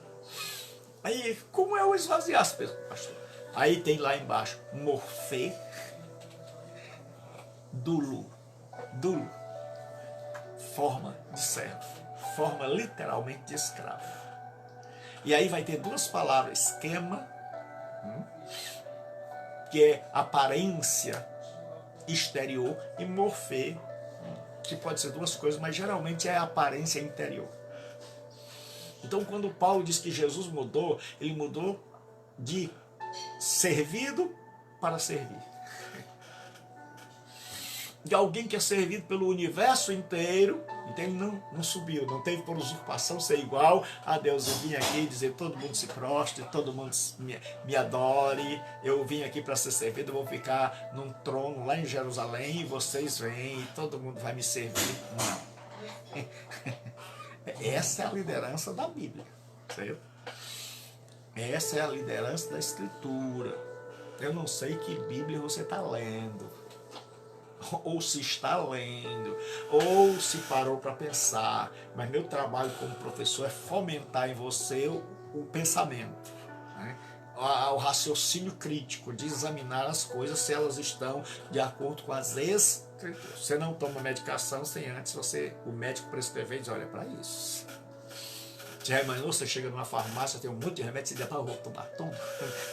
Aí, como é o esvaziar-se, pastor? Aí tem lá embaixo, morfê, dulu, forma de servo, forma literalmente de escravo. E aí vai ter duas palavras, esquema, que é aparência exterior, e morfê, que pode ser duas coisas, mas geralmente é a aparência interior. Então quando Paulo diz que Jesus mudou, ele mudou de servido para servir. De alguém que é servido pelo universo inteiro, Então ele não subiu, não teve por usurpação ser igual a Deus. Eu vim aqui dizer todo mundo se prostre, todo mundo me adore, eu vim aqui para ser servido, eu vou ficar num trono lá em Jerusalém e vocês vêm e todo mundo vai me servir. Não. Essa é a liderança da Bíblia, certo? Essa é a liderança da Escritura. Eu não sei que Bíblia você está lendo, ou se está lendo, ou se parou para pensar, mas meu trabalho como professor é fomentar em você o pensamento, né? O raciocínio crítico, de examinar as coisas se elas estão de acordo com as Escrituras. Você não toma medicação sem antes o médico prescrever e diz, olha para isso. Já imaginou, você chega numa farmácia, tem um monte de remédio, você diz, para tomar tudo,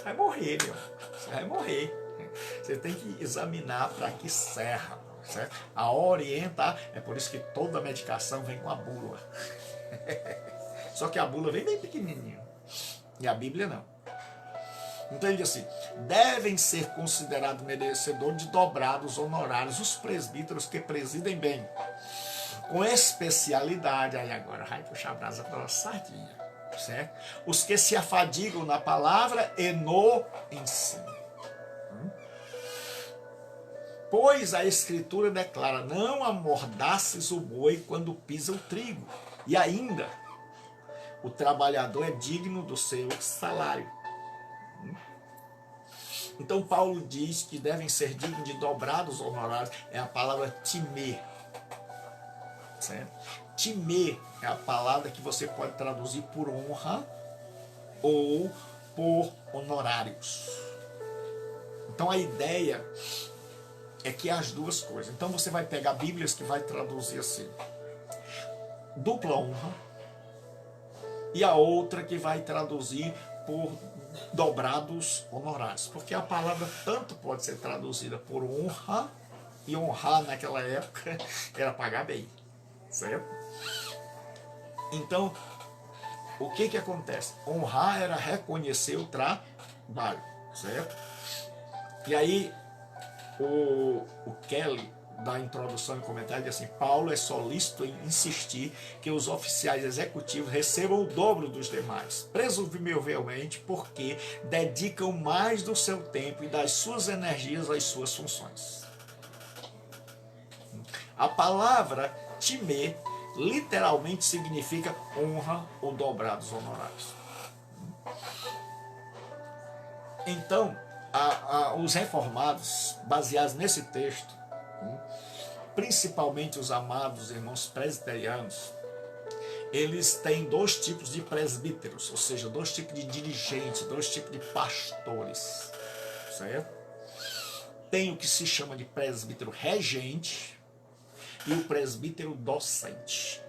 vai morrer, meu, você vai morrer. Você tem que examinar para que serra, certo? A orientar, é por isso que toda medicação vem com a bula. Só que a bula vem bem pequenininho, e a Bíblia não. Então ele diz assim, devem ser considerados merecedores de dobrados honorários os presbíteros que presidem bem, com especialidade, aí agora vai puxar a brasa pela sardinha, certo? Os que se afadigam na palavra e no ensino. Pois a Escritura declara, não amordaces o boi quando pisa o trigo. E ainda, o trabalhador é digno do seu salário. Então Paulo diz que devem ser dignos de dobrados honorários. É a palavra timê. Certo? Timê é a palavra que você pode traduzir por honra ou por honorários. Então a ideia é que as duas coisas. Então você vai pegar Bíblias que vai traduzir assim, dupla honra, e a outra que vai traduzir por dobrados honorários. Porque a palavra tanto pode ser traduzida por honra, e honrar naquela época era pagar bem, certo? Então, o que acontece? Honrar era reconhecer o trabalho, certo? E aí, o Kelly, da introdução e comentário, diz assim, Paulo é solícito em insistir que os oficiais executivos recebam o dobro dos demais, presumivelmente porque dedicam mais do seu tempo e das suas energias às suas funções. A palavra timê literalmente significa honra ou dobrados honorários. Então, os reformados, baseados nesse texto, principalmente os amados irmãos presbiterianos, eles têm dois tipos de presbíteros, ou seja, dois tipos de dirigentes, dois tipos de pastores, certo? Tem o que se chama de presbítero regente e o presbítero docente.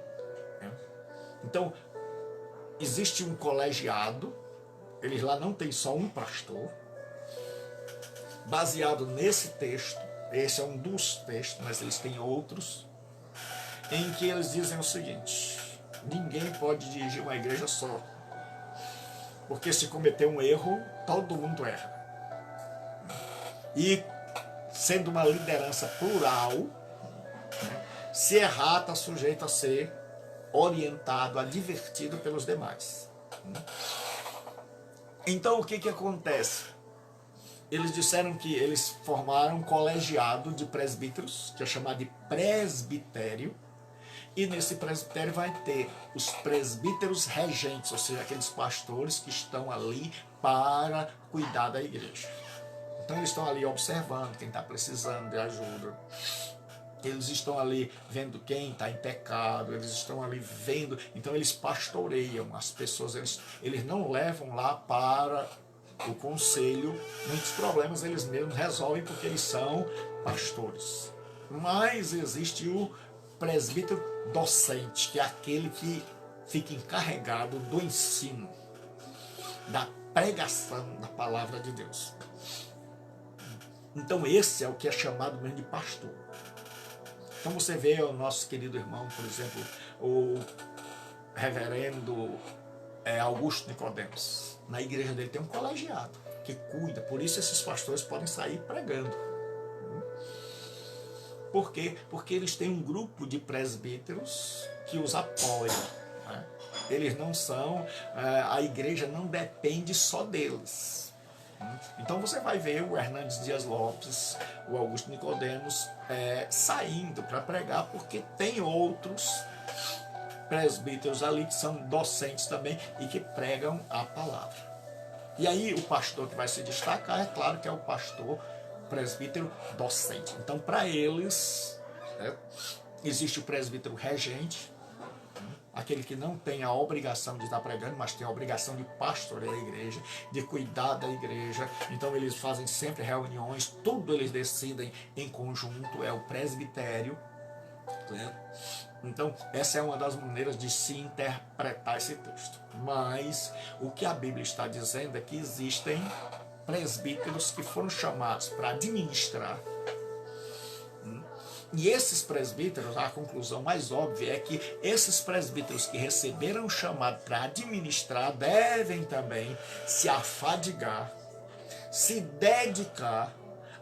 Então, existe um colegiado, eles lá não tem só um pastor. Baseado nesse texto, esse é um dos textos, mas eles têm outros, em que eles dizem o seguinte, ninguém pode dirigir uma igreja só, porque se cometer um erro, todo mundo erra. E sendo uma liderança plural, se errar, está sujeito a ser orientado, advertido pelos demais. Então o que acontece? Eles disseram que eles formaram um colegiado de presbíteros, que é chamado de presbitério, e nesse presbitério vai ter os presbíteros regentes, ou seja, aqueles pastores que estão ali para cuidar da igreja. Então eles estão ali observando quem está precisando de ajuda, eles estão ali vendo quem está em pecado, eles estão ali vendo, então eles pastoreiam as pessoas, eles não levam lá para o conselho, muitos problemas eles mesmos resolvem porque eles são pastores. Mas existe o presbítero docente, que é aquele que fica encarregado do ensino, da pregação da palavra de Deus. Então esse é o que é chamado mesmo de pastor. Então você vê o nosso querido irmão, por exemplo, o reverendo Augusto Nicodemos. Na igreja dele tem um colegiado que cuida, por isso esses pastores podem sair pregando. Por quê? Porque eles têm um grupo de presbíteros que os apoiam, né? Eles não são, a igreja não depende só deles. Então você vai ver o Hernandes Dias Lopes, o Augusto Nicodemos saindo para pregar, porque tem outros presbíteros ali que são docentes também e que pregam a palavra. E aí o pastor que vai se destacar, é claro que é o pastor presbítero docente. Então para eles, né, existe o presbítero regente, aquele que não tem a obrigação de estar pregando, mas tem a obrigação de pastorear a igreja, de cuidar da igreja. Então eles fazem sempre reuniões, tudo eles decidem em conjunto, é o presbitério, né? Então essa é uma das maneiras de se interpretar esse texto. Mas o que a Bíblia está dizendo é que existem presbíteros que foram chamados para administrar. E esses presbíteros, a conclusão mais óbvia é que esses presbíteros que receberam o chamado para administrar devem também se afadigar, se dedicar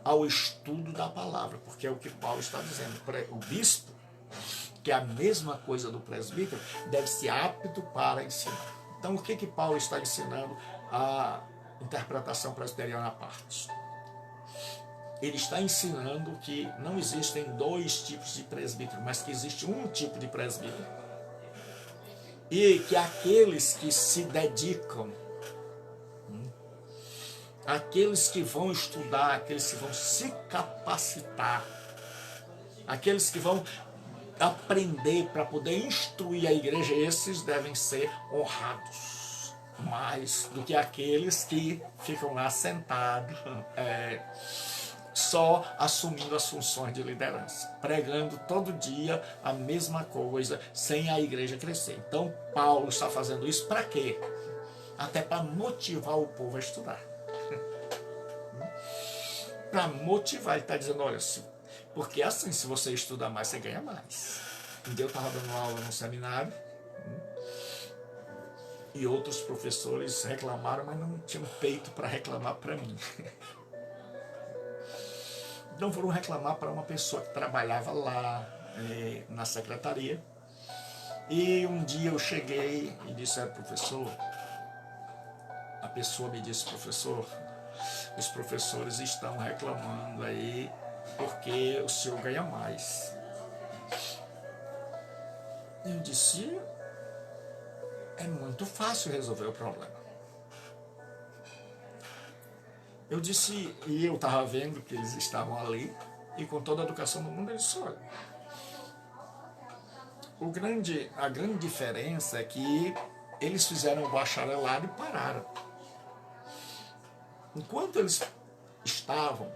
ao estudo da palavra, porque é o que Paulo está dizendo. O bispo, que é a mesma coisa do presbítero, deve ser apto para ensinar. Então o que Paulo está ensinando? A interpretação presbiteriana à parte. Ele está ensinando que não existem dois tipos de presbítero, mas que existe um tipo de presbítero. E que aqueles que se dedicam, aqueles que vão estudar, aqueles que vão se capacitar, aqueles que vão aprender para poder instruir a igreja, esses devem ser honrados, mais do que aqueles que ficam lá sentados, só assumindo as funções de liderança, pregando todo dia a mesma coisa, sem a igreja crescer. Então Paulo está fazendo isso para quê? Até para motivar o povo a estudar. Para motivar, ele está dizendo, olha, porque assim, se você estudar mais, você ganha mais. Um dia eu estava dando aula no seminário, e outros professores reclamaram, mas não tinham peito para reclamar para mim. Então foram reclamar para uma pessoa que trabalhava lá na secretaria. E um dia eu cheguei e disse, professor, a pessoa me disse, professor, os professores estão reclamando aí porque o senhor ganha mais. Eu disse, é muito fácil resolver o problema. Eu disse, e eu estava vendo que eles estavam ali, e com toda a educação do mundo, eu disse, olha, a grande diferença é que eles fizeram o bacharelado e pararam. Enquanto eles estavam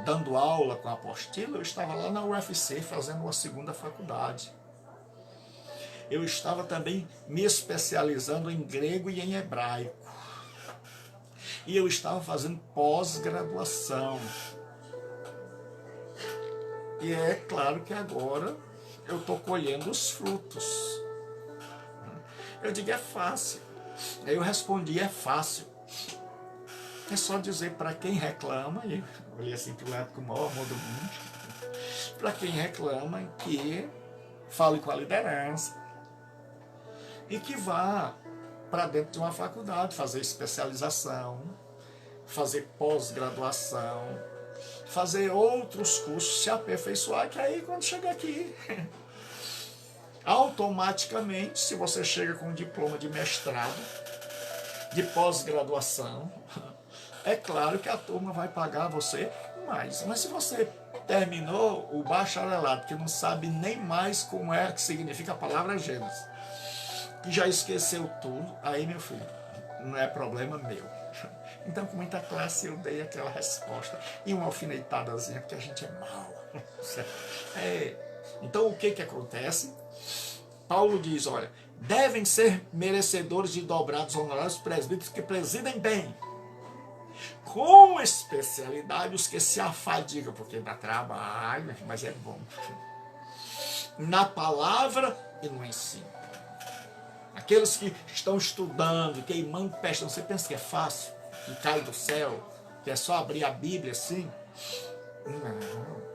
dando aula com a apostila, eu estava lá na UFC fazendo uma segunda faculdade. Eu estava também me especializando em grego e em hebraico. E eu estava fazendo pós-graduação. E é claro que agora eu estou colhendo os frutos. Eu digo, é fácil. Aí eu respondi, é fácil. É só dizer para quem reclama, e eu olhei assim para o lado com o maior amor do mundo, para quem reclama que fale com a liderança e que vá para dentro de uma faculdade, fazer especialização, fazer pós-graduação, fazer outros cursos, se aperfeiçoar, que aí quando chegar aqui, automaticamente, se você chega com um diploma de mestrado, de pós-graduação, é claro que a turma vai pagar você mais. Mas se você terminou o bacharelado, que não sabe nem mais como é que significa a palavra Gênesis, que já esqueceu tudo, aí, meu filho, não é problema meu. Então, com muita classe, eu dei aquela resposta e uma alfinetadazinha, porque a gente é mau. Então, o que acontece? Paulo diz, olha, devem ser merecedores de dobrados honorários presbíteros que presidem bem, com especialidade os que se afadigam, porque dá trabalho, mas é bom, na palavra e no ensino. Aqueles que estão estudando, queimando peste, você pensa que é fácil, que cai do céu, que é só abrir a Bíblia assim? Não.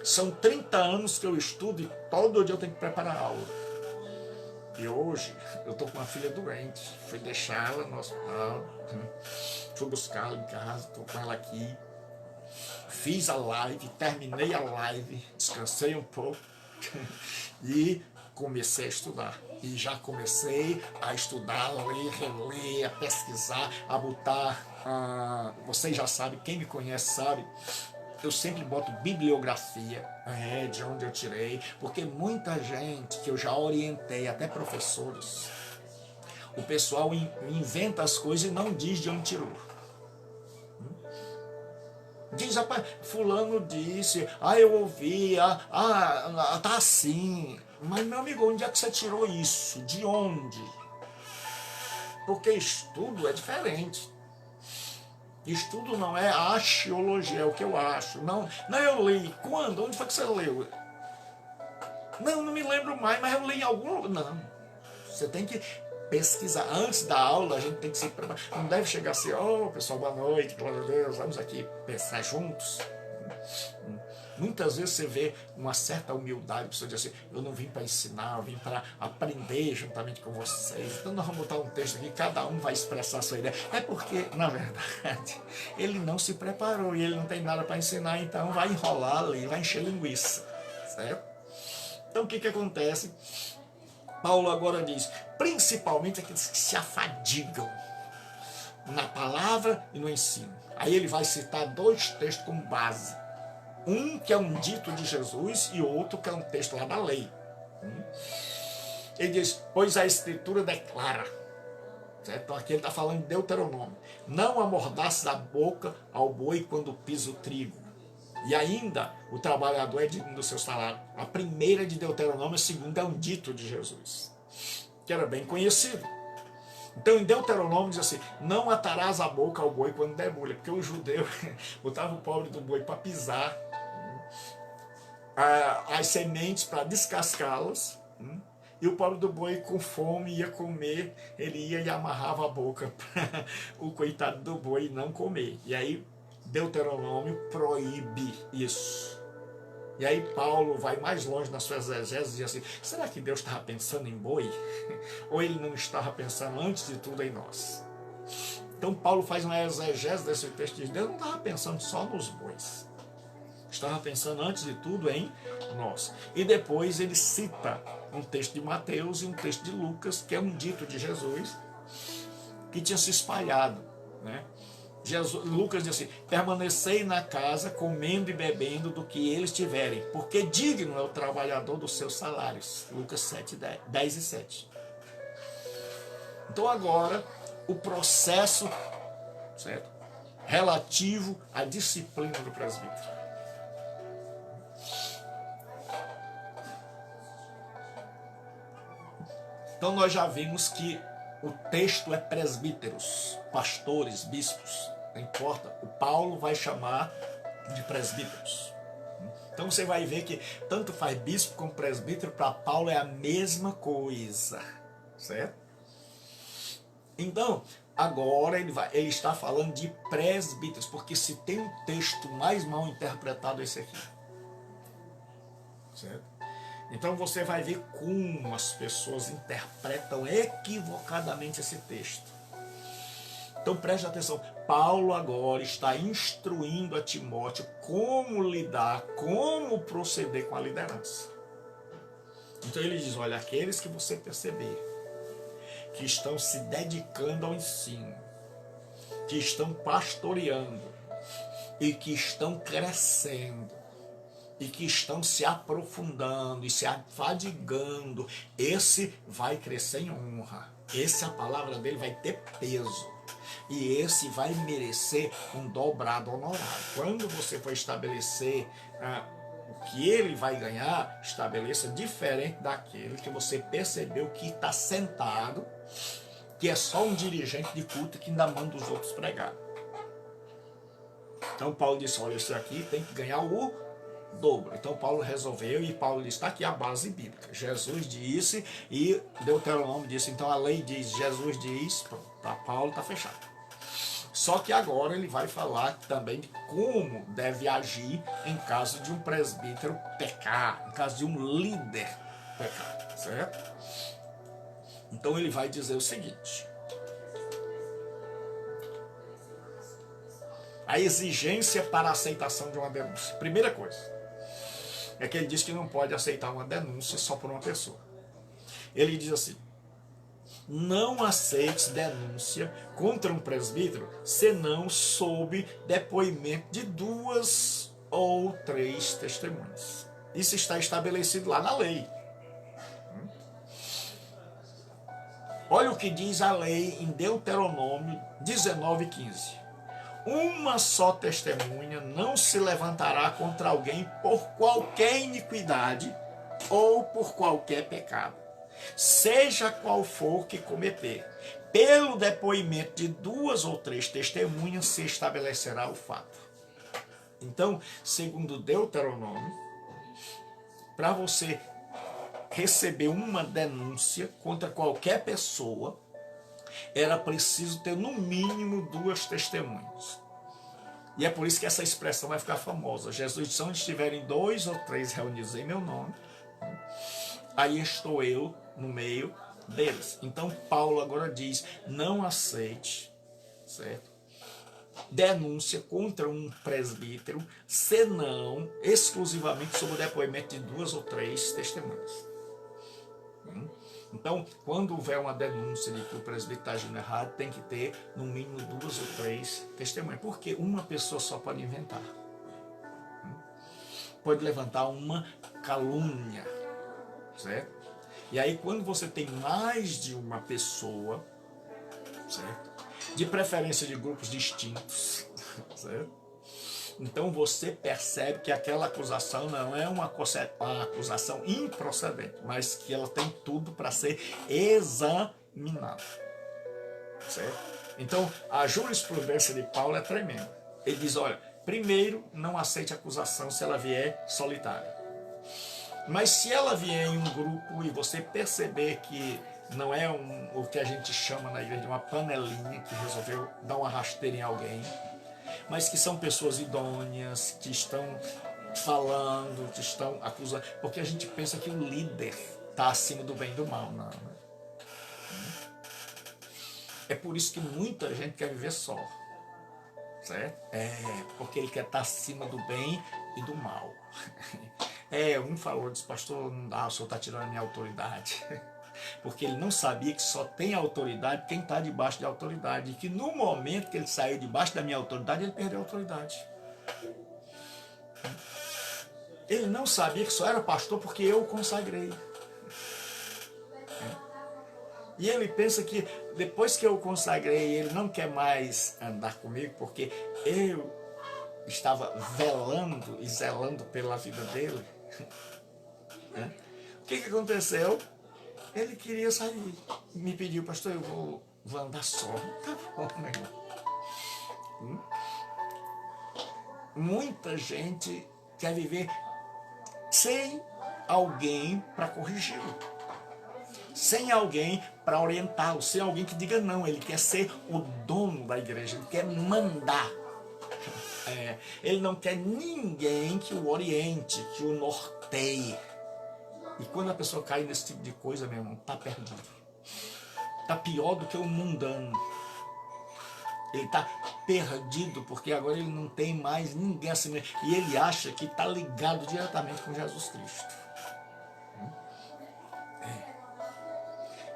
São 30 anos que eu estudo e todo dia eu tenho que preparar aula. E hoje eu estou com uma filha doente. Fui deixá-la no hospital, fui buscá-la em casa, estou com ela aqui. Fiz a live, terminei a live, descansei um pouco e comecei a estudar. E já comecei a estudar, a ler, reler, a pesquisar, a botar. Vocês já sabem, quem me conhece sabe, eu sempre boto bibliografia, de onde eu tirei, porque muita gente que eu já orientei, até professores, o pessoal inventa as coisas e não diz de onde tirou. Diz, rapaz, fulano disse, eu ouvi, tá assim. Mas, meu amigo, onde é que você tirou isso? De onde? Porque estudo é diferente. Estudo não é axiologia, é o que eu acho. Não, eu li. Quando? Onde foi que você leu? Não me lembro mais, mas eu li em algum lugar. Não. Você tem que pesquisar. Antes da aula, a gente tem que se preparar. Não deve chegar assim, pessoal, boa noite, glória a Deus, vamos aqui pensar juntos. Muitas vezes você vê uma certa humildade, a pessoa diz assim, eu não vim para ensinar, eu vim para aprender juntamente com vocês. Então nós vamos botar um texto aqui, cada um vai expressar a sua ideia. É porque, na verdade, ele não se preparou e ele não tem nada para ensinar, então vai enrolar ali, vai encher linguiça, certo? Então o que acontece? Paulo agora diz, principalmente aqueles que se afadigam na palavra e no ensino. Aí ele vai citar 2 textos como base. Um que é um dito de Jesus e outro que é um texto lá da lei. Ele diz, pois a Escritura declara, certo? Então aqui ele está falando de Deuteronômio, não amordaces a boca ao boi quando pisa o trigo. E ainda o trabalhador é digno do seu salário. A primeira de Deuteronômio, a segunda é um dito de Jesus, que era bem conhecido. Então em Deuteronômio diz assim, não atarás a boca ao boi quando debulha, porque o judeu botava o pobre do boi para pisar as sementes para descascá-las, e o pobre do boi com fome ia comer, ele ia e amarrava a boca para o coitado do boi não comer. E aí Deuteronômio proíbe isso. E aí Paulo vai mais longe nas suas exegeses e diz assim, será que Deus estava pensando em boi? Ou ele não estava pensando antes de tudo em nós? Então Paulo faz uma exegese desse texto e diz, Deus não estava pensando só nos bois. Estava pensando antes de tudo em nós. E depois ele cita um texto de Mateus e um texto de Lucas, que é um dito de Jesus, que tinha se espalhado, né? Lucas diz assim, permanecei na casa, comendo e bebendo do que eles tiverem, porque digno é o trabalhador dos seus salários. Lucas 7, 10 e 7. Então agora, o processo, certo, relativo à disciplina do presbítero. Então nós já vimos que o texto é presbíteros, pastores, bispos, não importa. O Paulo vai chamar de presbíteros. Então você vai ver que tanto faz bispo como presbítero, para Paulo é a mesma coisa, certo? Então, agora ele está falando de presbíteros, porque se tem um texto mais mal interpretado, é esse aqui, certo? Então você vai ver como as pessoas interpretam equivocadamente esse texto. Então preste atenção, Paulo agora está instruindo a Timóteo como lidar, como proceder com a liderança. Então ele diz, olha, aqueles que você perceber que estão se dedicando ao ensino, que estão pastoreando e que estão crescendo, e que estão se aprofundando e se afadigando, esse vai crescer em honra. Esse, a palavra dele vai ter peso. E esse vai merecer um dobrado honorário. Quando você for estabelecer o que ele vai ganhar, estabeleça diferente daquele que você percebeu que está sentado, que é só um dirigente de culto que ainda manda os outros pregar. Então Paulo disse, olha, esse aqui tem que ganhar o dobro. Então Paulo resolveu, e Paulo disse, está aqui a base bíblica. Jesus disse e Deuteronômio disse, então a lei diz, Jesus diz, para Paulo está fechado. Só que agora ele vai falar também de como deve agir em caso de um presbítero pecar, em caso de um líder pecar, certo? Então ele vai dizer o seguinte: a exigência para a aceitação de uma denúncia. Primeira coisa, é que ele diz que não pode aceitar uma denúncia só por uma pessoa. Ele diz assim: não aceites denúncia contra um presbítero senão sob depoimento de 2 ou 3 testemunhas. Isso está estabelecido lá na lei. Olha o que diz a lei em Deuteronômio 19:15. Uma só testemunha não se levantará contra alguém por qualquer iniquidade ou por qualquer pecado, seja qual for que cometer. Pelo depoimento de 2 ou 3 testemunhas se estabelecerá o fato. Então, segundo Deuteronômio, para você receber uma denúncia contra qualquer pessoa, era preciso ter no mínimo 2 testemunhas. E é por isso que essa expressão vai ficar famosa. Jesus disse: onde estiverem 2 ou 3 reunidos em meu nome, aí estou eu no meio deles. Então Paulo agora diz: não aceite, certo, denúncia contra um presbítero, senão exclusivamente sob o depoimento de 2 ou 3 testemunhas. Então, quando houver uma denúncia de que o presbítero está agindo errado, tem que ter no mínimo 2 ou 3 testemunhas. Porque uma pessoa só pode inventar. Pode levantar uma calúnia, certo? E aí, quando você tem mais de uma pessoa, certo? De preferência de grupos distintos, certo? Então você percebe que aquela acusação não é uma acusação improcedente, mas que ela tem tudo para ser examinada, certo? Então a jurisprudência de Paulo é tremenda. Ele diz: olha, primeiro, não aceite acusação se ela vier solitária. Mas se ela vier em um grupo e você perceber que não é o que a gente chama na igreja de uma panelinha que resolveu dar uma rasteira em alguém, mas que são pessoas idôneas, que estão falando, que estão acusando, porque a gente pensa que o líder está acima do bem e do mal. Não, né? É por isso que muita gente quer viver só, certo? Porque ele quer estar acima do bem e do mal. Um falou, disse: pastor, não dá, o senhor está tirando a minha autoridade. Porque ele não sabia que só tem autoridade quem está debaixo de autoridade. E que no momento que ele saiu debaixo da minha autoridade, ele perdeu a autoridade. Ele não sabia que só era pastor porque eu o consagrei. E ele pensa que depois que eu o consagrei, ele não quer mais andar comigo porque eu estava velando e zelando pela vida dele. O que aconteceu? Ele queria sair, me pediu: pastor, eu vou andar só. Tá bom, meu irmão. Muita gente quer viver sem alguém para corrigi-lo, sem alguém para orientá-lo, sem alguém que diga não. Ele quer ser o dono da igreja, ele quer mandar. Ele não quer ninguém que o oriente, que o norteie. E quando a pessoa cai nesse tipo de coisa, meu irmão, está perdido. Está pior do que o mundano. Ele está perdido, porque agora ele não tem mais ninguém assim. E ele acha que está ligado diretamente com Jesus Cristo.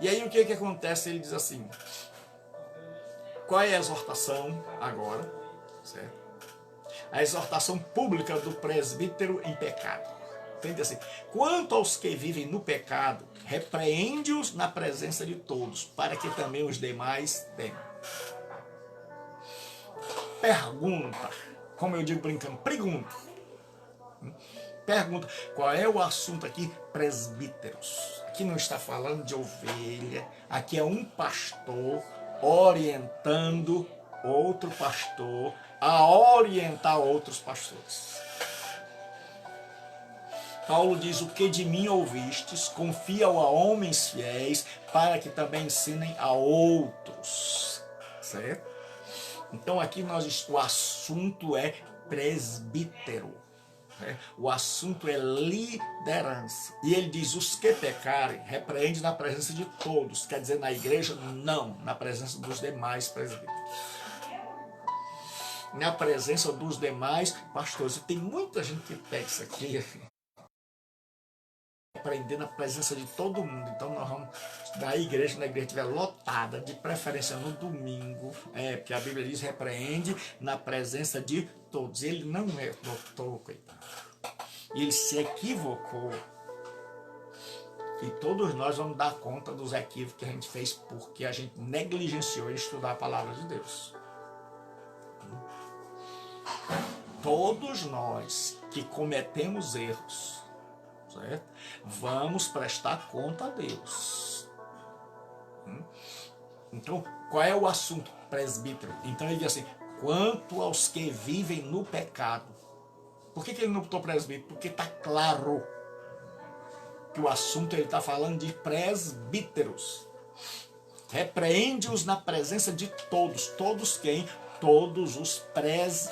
E aí o que acontece? Ele diz assim: qual é a exortação agora? Certo? A exortação pública do presbítero em pecado. Entende assim? Quanto aos que vivem no pecado, repreende-os na presença de todos, para que também os demais temam. Pergunta, como eu digo brincando, pergunta, qual é o assunto aqui? Presbíteros. Aqui não está falando de ovelha, aqui é um pastor orientando outro pastor a orientar outros pastores. Paulo diz: o que de mim ouvistes, confia-o a homens fiéis, para que também ensinem a outros. Certo? Então aqui o assunto é presbítero. O assunto é liderança. E ele diz, os que pecarem, repreende na presença de todos. Quer dizer, na igreja, não. Na presença dos demais presbíteros. Na presença dos demais pastores. E tem muita gente que pega isso aqui. Aprender na presença de todo mundo. Então nós vamos, na igreja estiver lotada, de preferência no domingo, porque a Bíblia diz, repreende na presença de todos. Ele não é doutor, coitado. Ele se equivocou. E todos nós vamos dar conta dos equívocos que a gente fez porque a gente negligenciou em estudar a palavra de Deus. Todos nós que cometemos erros, certo? Vamos prestar conta a Deus. Então, qual é o assunto? Presbítero. Então ele diz assim, quanto aos que vivem no pecado. Por que ele não botou presbítero? Porque está claro que o assunto ele está falando de presbíteros. Repreende-os na presença de todos. Todos quem? Todos os presbíteros.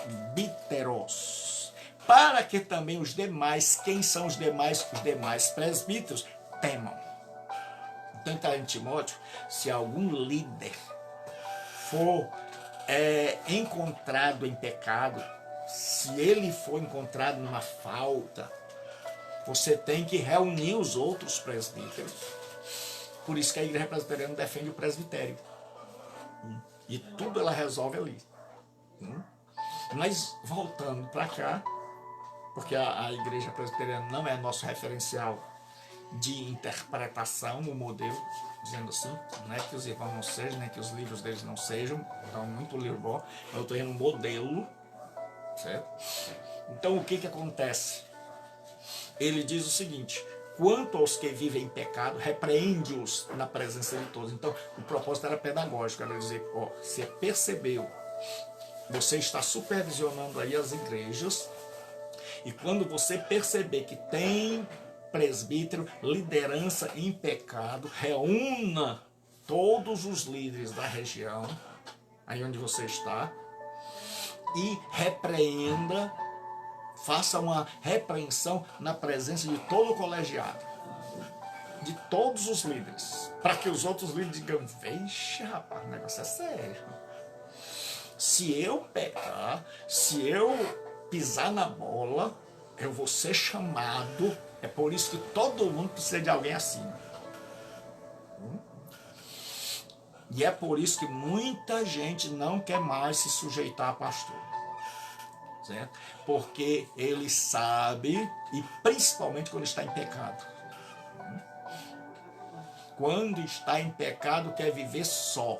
Para que também os demais, quem são os demais? Os demais presbíteros temam. Então está em Timóteo, se algum líder for encontrado em pecado, se ele for encontrado numa falta, você tem que reunir os outros presbíteros. Por isso que a igreja presbiteriana defende o presbitério. E tudo ela resolve ali. Mas voltando para cá, porque a igreja presbiteriana não é nosso referencial de interpretação, o modelo, dizendo assim, não é que os irmãos não sejam, nem que os livros deles não sejam, então muito livro bom, mas eu estou indo no modelo, certo? Então o que acontece? Ele diz o seguinte, quanto aos que vivem em pecado, repreende-os na presença de todos. Então o propósito era pedagógico, era dizer, você percebeu, você está supervisionando aí as igrejas, e quando você perceber que tem presbítero, liderança em pecado, reúna todos os líderes da região, aí onde você está, e repreenda, faça uma repreensão na presença de todo o colegiado, de todos os líderes, para que os outros líderes digam, vixe, rapaz, o negócio é sério. Se eu pecar, se eu pisar na bola, eu vou ser chamado. É por isso que todo mundo precisa de alguém assim. E é por isso que muita gente não quer mais se sujeitar a pastor. Certo? Porque ele sabe, e principalmente quando está em pecado. Quando está em pecado, quer viver só.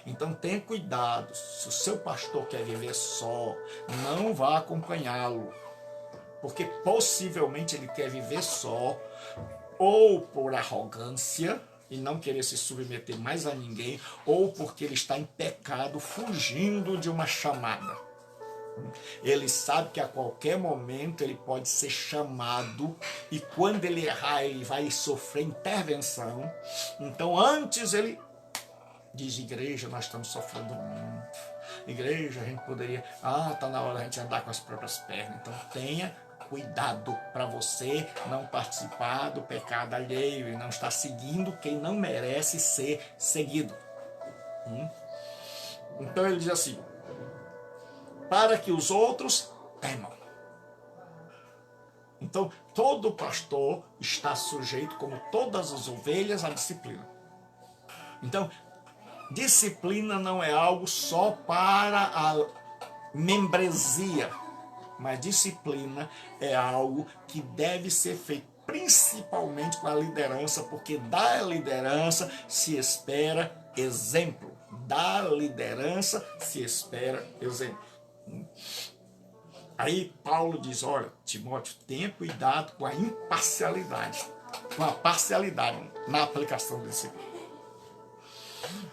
Então tenha cuidado, se o seu pastor quer viver só, não vá acompanhá-lo, porque possivelmente ele quer viver só, ou por arrogância e não querer se submeter mais a ninguém, ou porque ele está em pecado, fugindo de uma chamada. Ele sabe que a qualquer momento ele pode ser chamado, e quando ele errar ele vai sofrer intervenção. Então antes ele diz, igreja, nós estamos sofrendo muito. Igreja, a gente poderia... está na hora da gente andar com as próprias pernas. Então tenha cuidado para você não participar do pecado alheio e não estar seguindo quem não merece ser seguido. Então ele diz assim, para que os outros temam. Então todo pastor está sujeito, como todas as ovelhas, à disciplina. Então disciplina não é algo só para a membresia, mas disciplina é algo que deve ser feito principalmente com a liderança, porque da liderança se espera exemplo. Da liderança se espera exemplo. Aí Paulo diz, olha, Timóteo, tenha cuidado com a imparcialidade, com a parcialidade na aplicação da disciplina.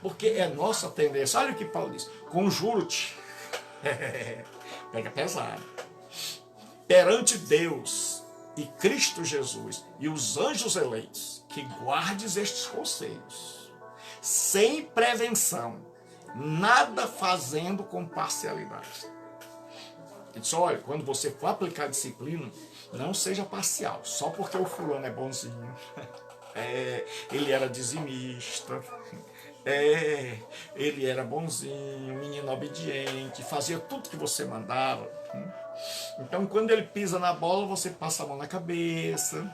Porque é nossa tendência, olha o que Paulo diz, conjuro-te, pega pesado, perante Deus e Cristo Jesus e os anjos eleitos, que guardes estes conselhos, sem prevenção, nada fazendo com parcialidade. Ele disse, olha, quando você for aplicar disciplina, não seja parcial, só porque o fulano é bonzinho, ele era dizimista, ele era bonzinho, menino obediente, fazia tudo que você mandava. Então, quando ele pisa na bola, você passa a mão na cabeça,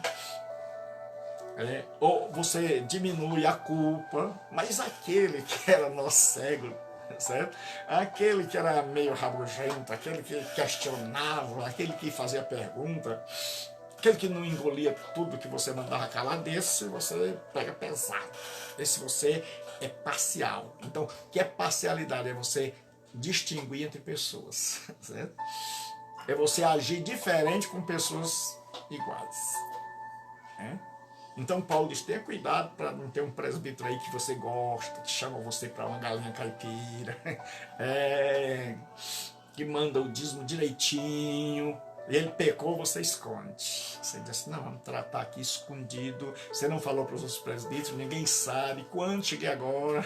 ou você diminui a culpa, mas aquele que era nosso cego, certo? Aquele que era meio rabugento, aquele que questionava, aquele que fazia pergunta, aquele que não engolia tudo que você mandava calar, desse você pega pesado, esse você é parcial. Então, o que é parcialidade? É você distinguir entre pessoas, certo? É você agir diferente com pessoas iguais. Então Paulo diz, tenha cuidado para não ter um presbítero aí que você gosta, que chama você para uma galinha caipira, que manda o dízimo direitinho, e ele pecou, você esconde. Você diz assim, não, vamos tratar aqui escondido, você não falou para os outros presbíteros, ninguém sabe, quando cheguei agora.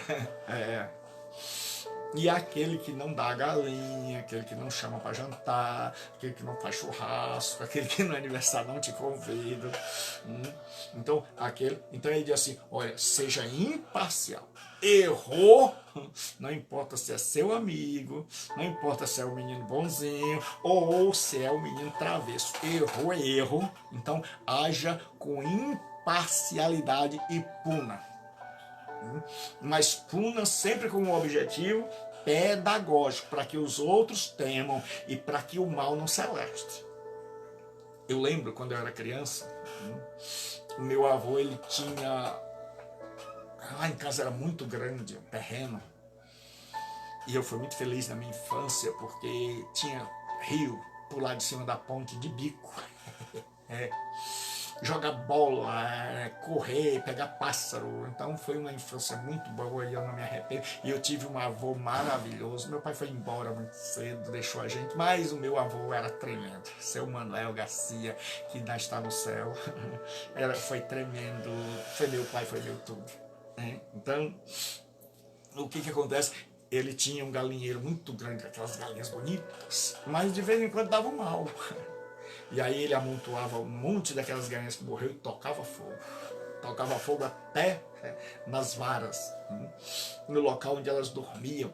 E aquele que não dá a galinha, aquele que não chama para jantar, aquele que não faz churrasco, aquele que no aniversário não te convida. Então ele diz assim, olha, seja imparcial. Errou, não importa se é seu amigo, não importa se é o menino bonzinho ou se é o menino travesso. Errou é erro, então haja com imparcialidade e puna. Mas puna sempre com um objetivo pedagógico, para que os outros temam e para que o mal não se alastre. Eu lembro quando eu era criança, o meu avô, ele tinha, lá em casa era muito grande, um terreno, e eu fui muito feliz na minha infância, porque tinha rio por lá de cima da ponte de bico, jogar bola, correr, pegar pássaro. Então foi uma infância muito boa e eu não me arrependo. E eu tive um avô maravilhoso. Meu pai foi embora muito cedo, deixou a gente, mas o meu avô era tremendo. Seu Manuel Garcia, que ainda está no céu, foi tremendo. Foi meu pai, foi meu tudo. Então, o que acontece? Ele tinha um galinheiro muito grande, aquelas galinhas bonitas, mas de vez em quando dava um mal. E aí ele amontoava um monte daquelas galinhas que morreu e tocava fogo. Tocava fogo até nas varas, no local onde elas dormiam.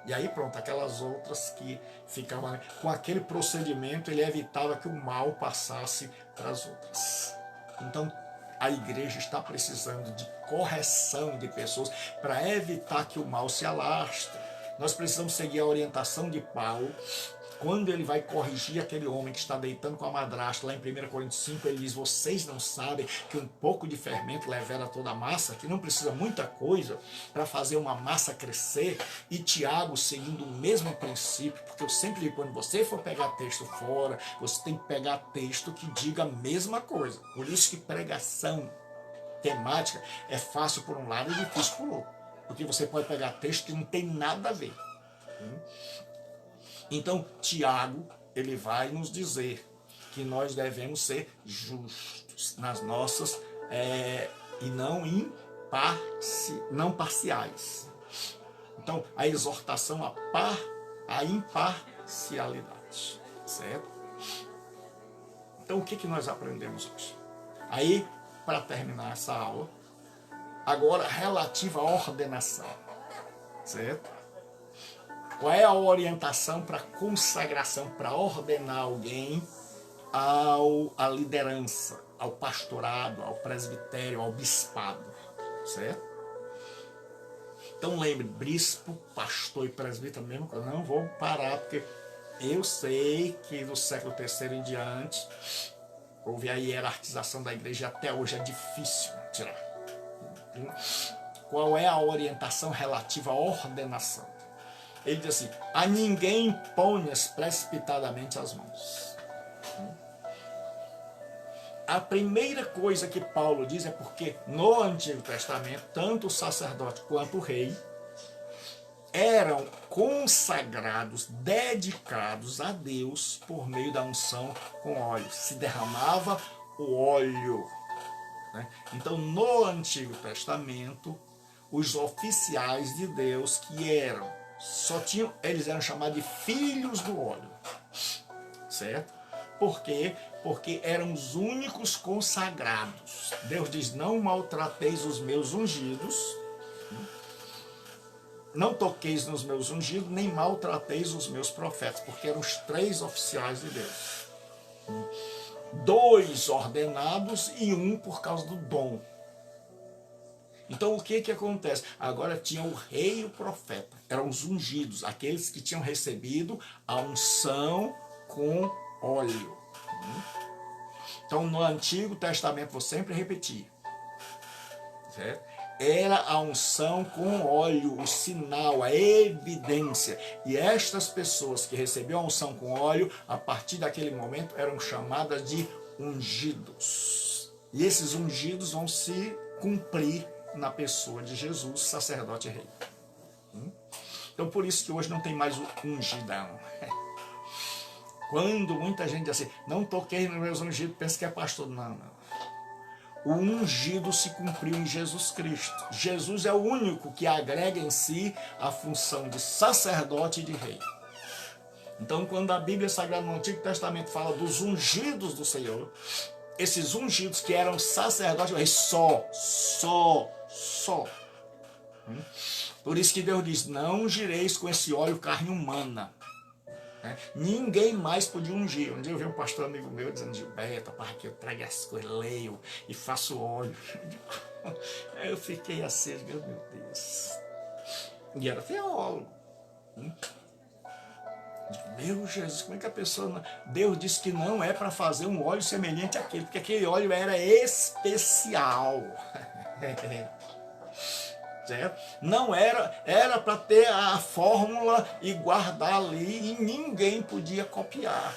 E aí pronto, aquelas outras que ficavam com aquele procedimento, ele evitava que o mal passasse para as outras. Então a igreja está precisando de correção de pessoas para evitar que o mal se alastre. Nós precisamos seguir a orientação de Paulo. Quando ele vai corrigir aquele homem que está deitando com a madrasta, lá em 1 Coríntios 5, ele diz, vocês não sabem que um pouco de fermento levera toda a massa, que não precisa muita coisa para fazer uma massa crescer. E Tiago, seguindo o mesmo princípio, porque eu sempre digo, quando você for pegar texto fora, você tem que pegar texto que diga a mesma coisa. Por isso que pregação temática é fácil por um lado e difícil por outro. Porque você pode pegar texto que não tem nada a ver. Então, Tiago, ele vai nos dizer que nós devemos ser justos nas nossas e não parciais. Então, a exortação à imparcialidade, certo? Então, o que nós aprendemos hoje? Aí, para terminar essa aula, agora relativa à ordenação, certo? Qual é a orientação para consagração, para ordenar alguém à liderança, ao pastorado, ao presbitério, ao bispado, certo? Então lembre, bispo, pastor e presbítero, mesmo que eu não vou parar, porque eu sei que do século III em diante houve a hierarquização da igreja e até hoje é difícil tirar. Qual é a orientação relativa à ordenação? Ele diz assim, a ninguém imponhas precipitadamente as mãos. A primeira coisa que Paulo diz é porque no Antigo Testamento, tanto o sacerdote quanto o rei eram consagrados, dedicados a Deus por meio da unção com óleo. Se derramava o óleo. Então, no Antigo Testamento, os oficiais de Deus que eles eram chamados de filhos do óleo, certo? Por quê? Porque eram os únicos consagrados. Deus diz: não maltrateis os meus ungidos, não toqueis nos meus ungidos, nem maltrateis os meus profetas, porque eram os 3 oficiais de Deus. 2 ordenados e 1 por causa do dom. Então o que acontece? Agora tinha o rei e o profeta, eram os ungidos, aqueles que tinham recebido a unção com óleo. Então no Antigo Testamento, vou sempre repetir, certo? Era a unção com óleo, o sinal, a evidência. E estas pessoas que recebiam a unção com óleo, a partir daquele momento, eram chamadas de ungidos. E esses ungidos vão se cumprir na pessoa de Jesus, sacerdote e rei. Então por isso que hoje não tem mais o ungidão. Quando muita gente diz assim: não toquei nos meus ungidos, pensa que é pastor. Não. O ungido se cumpriu em Jesus Cristo. Jesus é o único que agrega em si a função de sacerdote e de rei. Então quando a Bíblia Sagrada no Antigo Testamento fala dos ungidos do Senhor, esses ungidos que eram sacerdotes e rei, só. Por isso que Deus diz: não ungireis com esse óleo carne humana. Ninguém mais podia ungir. Um dia eu vi um pastor amigo meu dizendo: Gilberto, para que eu traga as coisas, leio e faço óleo. Aí eu fiquei assim, meu Deus. E era teólogo. Meu Jesus, como é que a pessoa... Não... Deus disse que não é para fazer um óleo semelhante àquele, porque aquele óleo era especial. Certo? Não era para ter a fórmula e guardar ali, e ninguém podia copiar.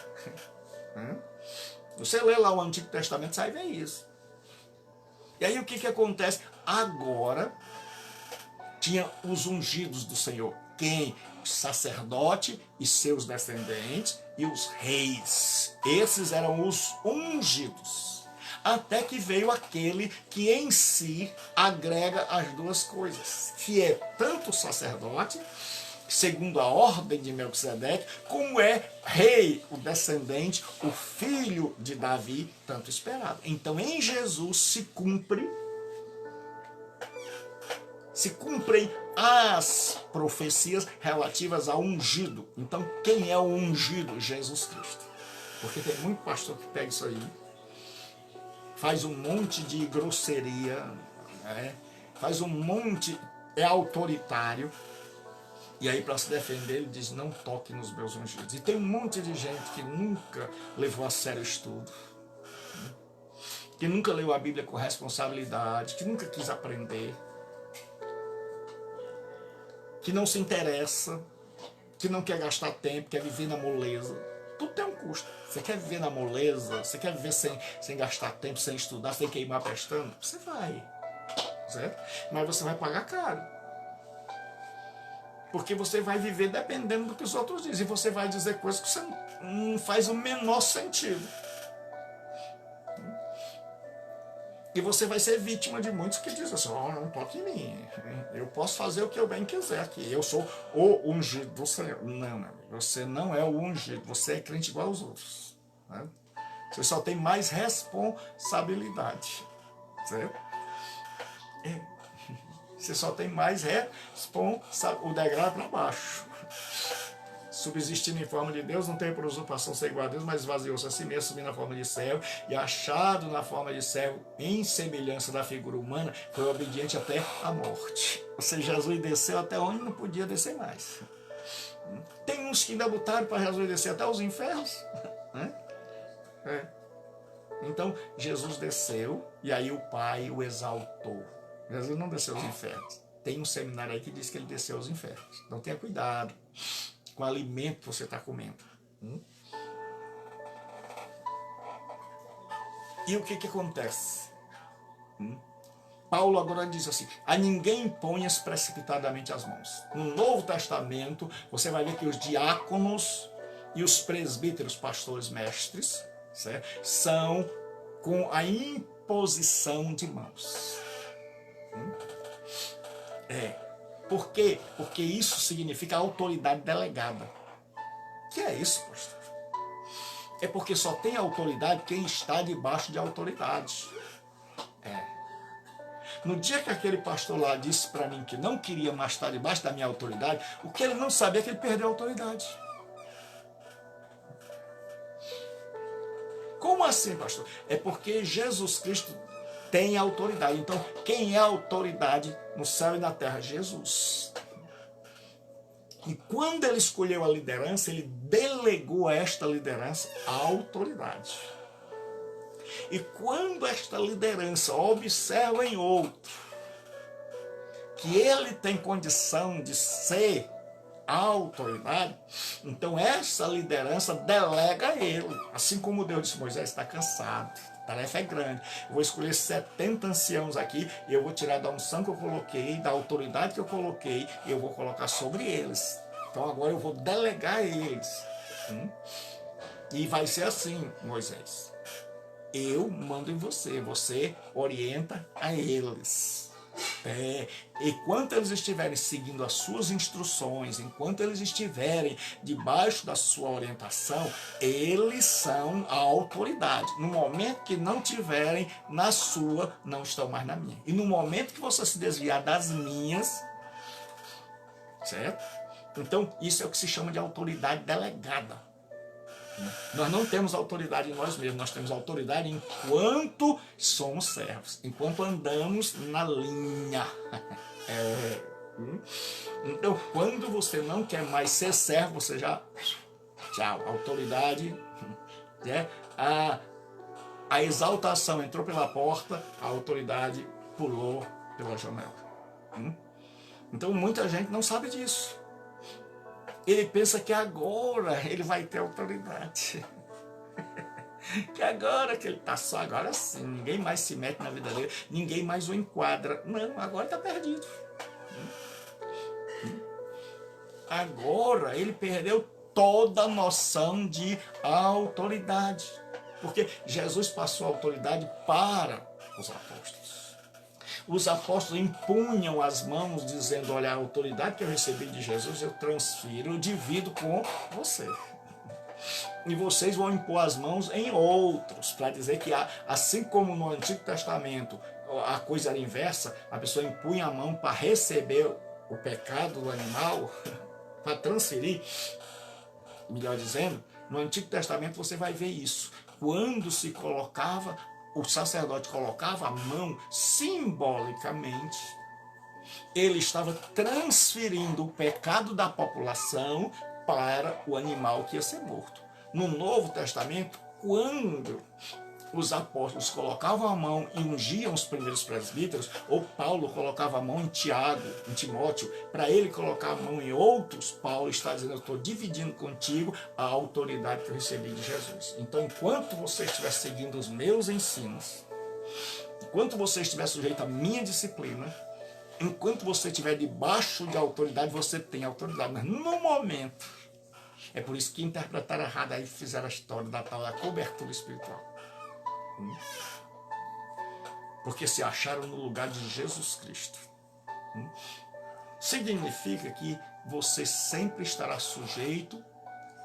Você lê lá o Antigo Testamento, você vai ver isso. E aí o que acontece? Agora tinha os ungidos do Senhor. Quem? O sacerdote e seus descendentes e os reis. Esses eram os ungidos. Até que veio aquele que em si agrega as duas coisas, que é tanto o sacerdote, segundo a ordem de Melquisedeque, como é rei, o descendente, o filho de Davi, tanto esperado. Então em Jesus se cumprem as profecias relativas ao ungido. Então quem é o ungido? Jesus Cristo. Porque tem muito pastor que pega isso aí, faz um monte de grosseria, faz um monte, é autoritário, e aí para se defender ele diz: não toque nos meus ungidos. E tem um monte de gente que nunca levou a sério o estudo, que nunca leu a Bíblia com responsabilidade, que nunca quis aprender, que não se interessa, que não quer gastar tempo, quer viver na moleza. Tudo tem um custo. Você quer viver na moleza, você quer viver sem gastar tempo, sem estudar, sem queimar pestana? Você vai, certo? Mas você vai pagar caro. Porque você vai viver dependendo do que os outros dizem. E você vai dizer coisas que você não faz o menor sentido. E você vai ser vítima de muitos que dizem assim: oh, não toque em mim, eu posso fazer o que eu bem quiser aqui, eu sou o ungido do Senhor. Não, você não é o ungido, você é crente igual aos outros, né? Você só tem mais responsabilidade, certo? Você só tem mais responsabilidade, o degrau é para baixo. Subsistindo em forma de Deus, não tem por usurpação ser igual a Deus, mas esvaziou-se a si mesmo, subindo na forma de servo, e achado na forma de servo, em semelhança da figura humana, foi obediente até a morte. Ou seja, Jesus desceu até onde não podia descer mais. Tem uns que ainda botaram para Jesus descer até os infernos, né? Então, Jesus desceu, e aí o Pai o exaltou. Jesus não desceu aos infernos. Tem um seminário aí que diz que ele desceu aos infernos. Então tenha cuidado com o alimento que você está comendo. E o que acontece? Paulo agora diz assim: a ninguém imponhas precipitadamente as mãos. No Novo Testamento, você vai ver que os diáconos e os presbíteros, pastores, mestres, certo? São com a imposição de mãos. É. Por quê? Porque isso significa autoridade delegada. Que é isso, pastor? É porque só tem autoridade quem está debaixo de autoridade. É. No dia que aquele pastor lá disse para mim que não queria mais estar debaixo da minha autoridade, o que ele não sabia é que ele perdeu a autoridade. Como assim, pastor? É porque Jesus Cristo tem autoridade. Então, quem é a autoridade no céu e na terra? Jesus. E quando ele escolheu a liderança, ele delegou a esta liderança a autoridade. E quando esta liderança observa em outro que ele tem condição de ser a autoridade, então essa liderança delega a ele. Assim como Deus disse: Moisés, está cansado, a tarefa é grande, eu vou escolher 70 anciãos aqui, e eu vou tirar da unção que eu coloquei, da autoridade que eu coloquei, e eu vou colocar sobre eles. Então agora eu vou delegar a eles. E vai ser assim, Moisés: eu mando em você, você orienta a eles. Enquanto eles estiverem seguindo as suas instruções, enquanto eles estiverem debaixo da sua orientação, eles são a autoridade. No momento que não tiverem na sua, não estão mais na minha. E no momento que você se desviar das minhas, certo? Então isso é o que se chama de autoridade delegada. Nós não temos autoridade em nós mesmos, nós temos autoridade enquanto somos servos, enquanto andamos na linha. Então, quando você não quer mais ser servo, você já... Tchau, autoridade... A exaltação entrou pela porta, a autoridade pulou pela janela. Então, muita gente não sabe disso. Ele pensa que agora ele vai ter autoridade. Que agora que ele está só, agora sim, ninguém mais se mete na vida dele, ninguém mais o enquadra. Não, agora está perdido. Agora ele perdeu toda a noção de autoridade. Porque Jesus passou a autoridade para os apóstolos. Os apóstolos impunham as mãos dizendo: olha, a autoridade que eu recebi de Jesus eu transfiro, eu divido com você. E vocês vão impor as mãos em outros, para dizer que assim como no Antigo Testamento a coisa era inversa, a pessoa impunha a mão para receber o pecado do animal, para transferir, melhor dizendo, no Antigo Testamento você vai ver isso. Quando se colocava, o sacerdote colocava a mão simbolicamente, ele estava transferindo o pecado da população para o animal que ia ser morto. No Novo Testamento, quando os apóstolos colocavam a mão e ungiam os primeiros presbíteros, ou Paulo colocava a mão em Tiago, em Timóteo, para ele colocar a mão em outros, Paulo está dizendo: eu estou dividindo contigo a autoridade que eu recebi de Jesus. Então, enquanto você estiver seguindo os meus ensinos, enquanto você estiver sujeito à minha disciplina, enquanto você estiver debaixo de autoridade, você tem autoridade. Mas no momento, é por isso que interpretaram errado, aí fizeram a história da tal da cobertura espiritual. Porque se acharam no lugar de Jesus Cristo. Significa que você sempre estará sujeito,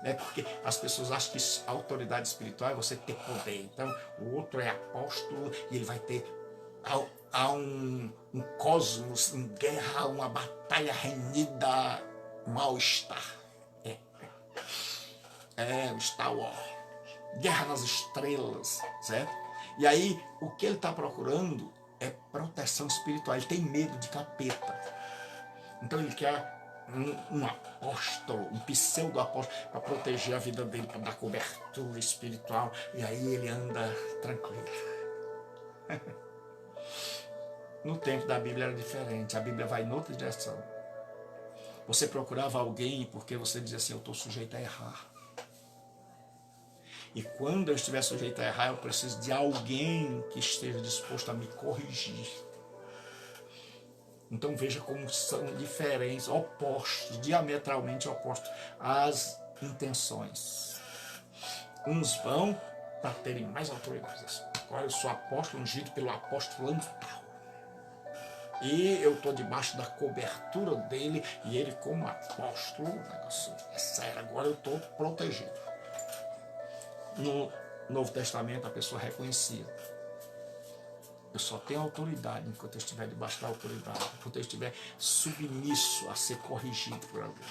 né? Porque as pessoas acham que a autoridade espiritual é você ter poder. Então, o outro é apóstolo e ele vai ter... Há um cosmos em guerra, uma batalha renhida, mal-estar. O Star Wars. Guerra nas estrelas, certo? E aí, o que ele está procurando é proteção espiritual. Ele tem medo de capeta. Então ele quer um apóstolo, um pseudo-apóstolo, para proteger a vida dele, para dar cobertura espiritual. E aí ele anda tranquilo. No tempo da Bíblia era diferente. A Bíblia vai em outra direção. Você procurava alguém porque você dizia assim: eu estou sujeito a errar. E quando eu estiver sujeito a errar, eu preciso de alguém que esteja disposto a me corrigir. Então veja como são diferentes, opostos, diametralmente opostos as intenções. Uns vão para terem mais autoridade. Agora eu sou apóstolo, ungido pelo apóstolo fulano tal. E eu estou debaixo da cobertura dele, e ele como apóstolo, o negócio é sério, agora eu estou protegido. No Novo Testamento a pessoa reconhecia: eu só tenho autoridade enquanto eu estiver debaixo da autoridade, enquanto eu estiver submisso a ser corrigido por alguém,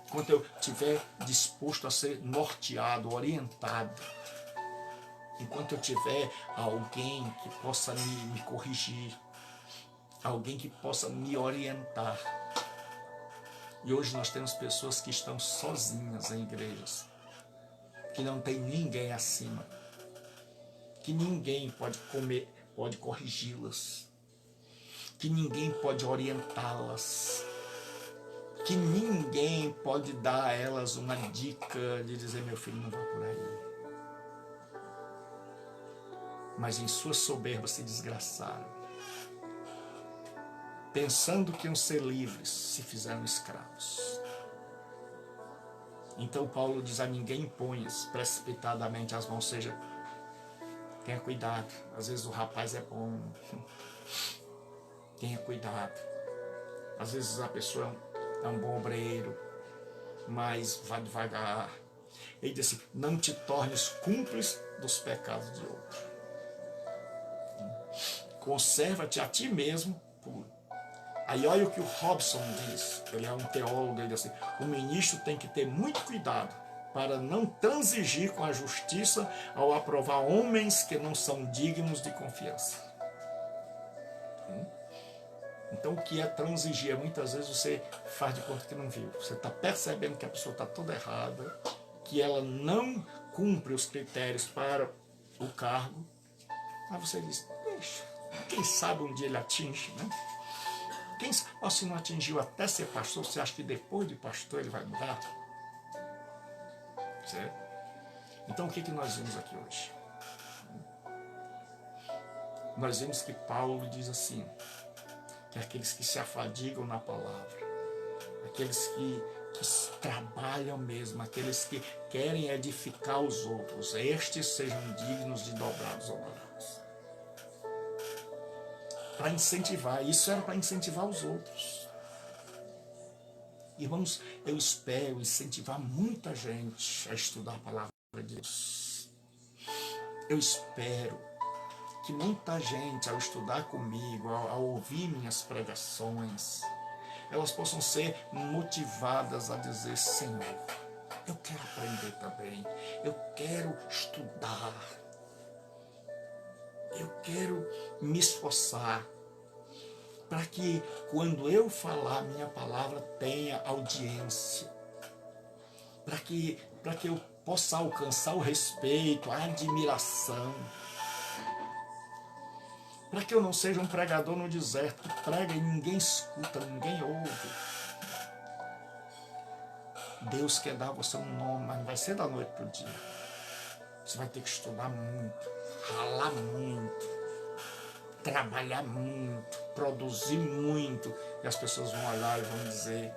enquanto eu estiver disposto a ser norteado, orientado, enquanto eu tiver alguém que possa me corrigir, alguém que possa me orientar. E hoje nós temos pessoas que estão sozinhas em igrejas, que não tem ninguém acima, que ninguém pode corrigi-las, que ninguém pode orientá-las, que ninguém pode dar a elas uma dica de dizer: meu filho, não vá por aí. Mas em sua soberba se desgraçaram, pensando que iam ser livres, se fizeram escravos. Então Paulo diz: a ninguém imponhas precipitadamente as mãos, ou seja, tenha cuidado. Às vezes o rapaz é bom, tenha cuidado. Às vezes a pessoa é um bom obreiro, mas vá devagar. Ele diz assim: não te tornes cúmplice dos pecados de outro. Conserva-te a ti mesmo puro. Aí olha o que o Robson diz, ele é um teólogo, ele diz assim: o ministro tem que ter muito cuidado para não transigir com a justiça ao aprovar homens que não são dignos de confiança. Então o que é transigir? Muitas vezes você faz de conta que não viu. Você está percebendo que a pessoa está toda errada, que ela não cumpre os critérios para o cargo. Aí você diz: deixa, quem sabe um dia ele atinge, né? Se não atingiu até ser pastor, você acha que depois de pastor ele vai mudar? Certo? Então o que nós vimos aqui hoje? Nós vimos que Paulo diz assim, que aqueles que se afadigam na palavra, aqueles que trabalham mesmo, aqueles que querem edificar os outros, estes sejam dignos de dobrados honorários. Para incentivar, isso era para incentivar os outros. Irmãos, eu espero incentivar muita gente a estudar a palavra de Deus. Eu espero que muita gente, ao estudar comigo, ao ouvir minhas pregações, elas possam ser motivadas a dizer: Senhor, eu quero aprender também, eu quero estudar, eu quero me esforçar, para que quando eu falar minha palavra tenha audiência, para que eu possa alcançar o respeito, a admiração, para que eu não seja um pregador no deserto, que prega e ninguém escuta, ninguém ouve. Deus quer dar a você um nome, mas não vai ser da noite para o dia. Você vai ter que estudar muito, ralar muito, trabalhar muito, produzir muito, e as pessoas vão olhar e vão dizer: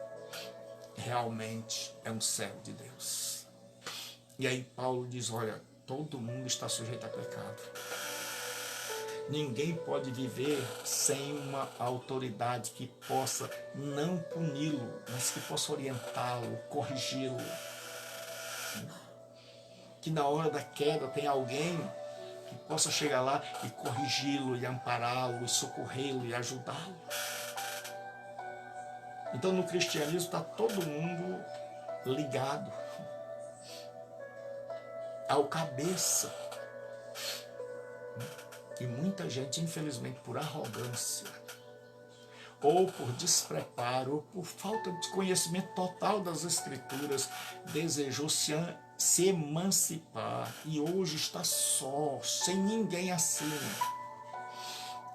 realmente é um servo de Deus. E aí Paulo diz: olha, todo mundo está sujeito a pecado. Ninguém pode viver sem uma autoridade que possa não puni-lo, mas que possa orientá-lo, corrigi-lo. Que na hora da queda tem alguém que possa chegar lá e corrigi-lo, e ampará-lo, e socorrê-lo, e ajudá-lo. Então no cristianismo está todo mundo ligado ao cabeça. E muita gente, infelizmente, por arrogância, ou por despreparo, ou por falta de conhecimento total das Escrituras, desejou se emancipar e hoje está só, sem ninguém acima,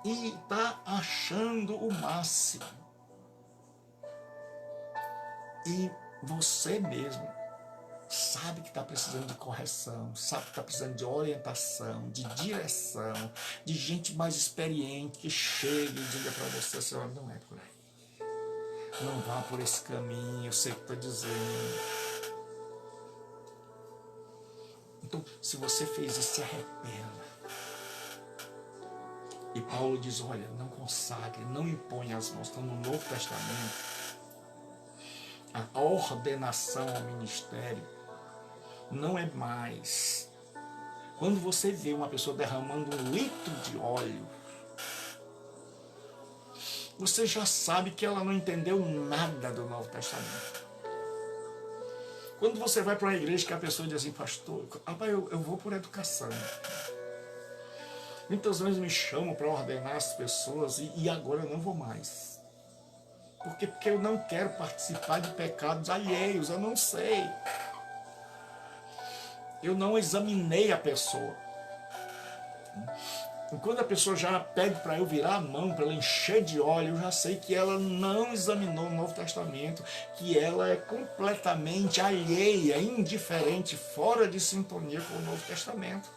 e está achando o máximo. E você mesmo sabe que está precisando de correção, sabe que está precisando de orientação, de direção, de gente mais experiente que chegue e diga para você: senhor, não é por aí, não vá por esse caminho, eu sei o que estou dizendo. Então, se você fez isso, se arrependa. E Paulo diz, olha, não consagre, não impõe as mãos. Então, no Novo Testamento, a ordenação ao ministério não é mais. Quando você vê uma pessoa derramando 1 litro de óleo, você já sabe que ela não entendeu nada do Novo Testamento. Quando você vai para uma igreja que a pessoa diz assim, pastor, eu vou por educação. Muitas vezes me chamam para ordenar as pessoas e agora eu não vou mais. Porque eu não quero participar de pecados alheios, eu não sei. Eu não examinei a pessoa. E quando a pessoa já pede para eu virar a mão, para ela encher de óleo, eu já sei que ela não examinou o Novo Testamento, que ela é completamente alheia, indiferente, fora de sintonia com o Novo Testamento.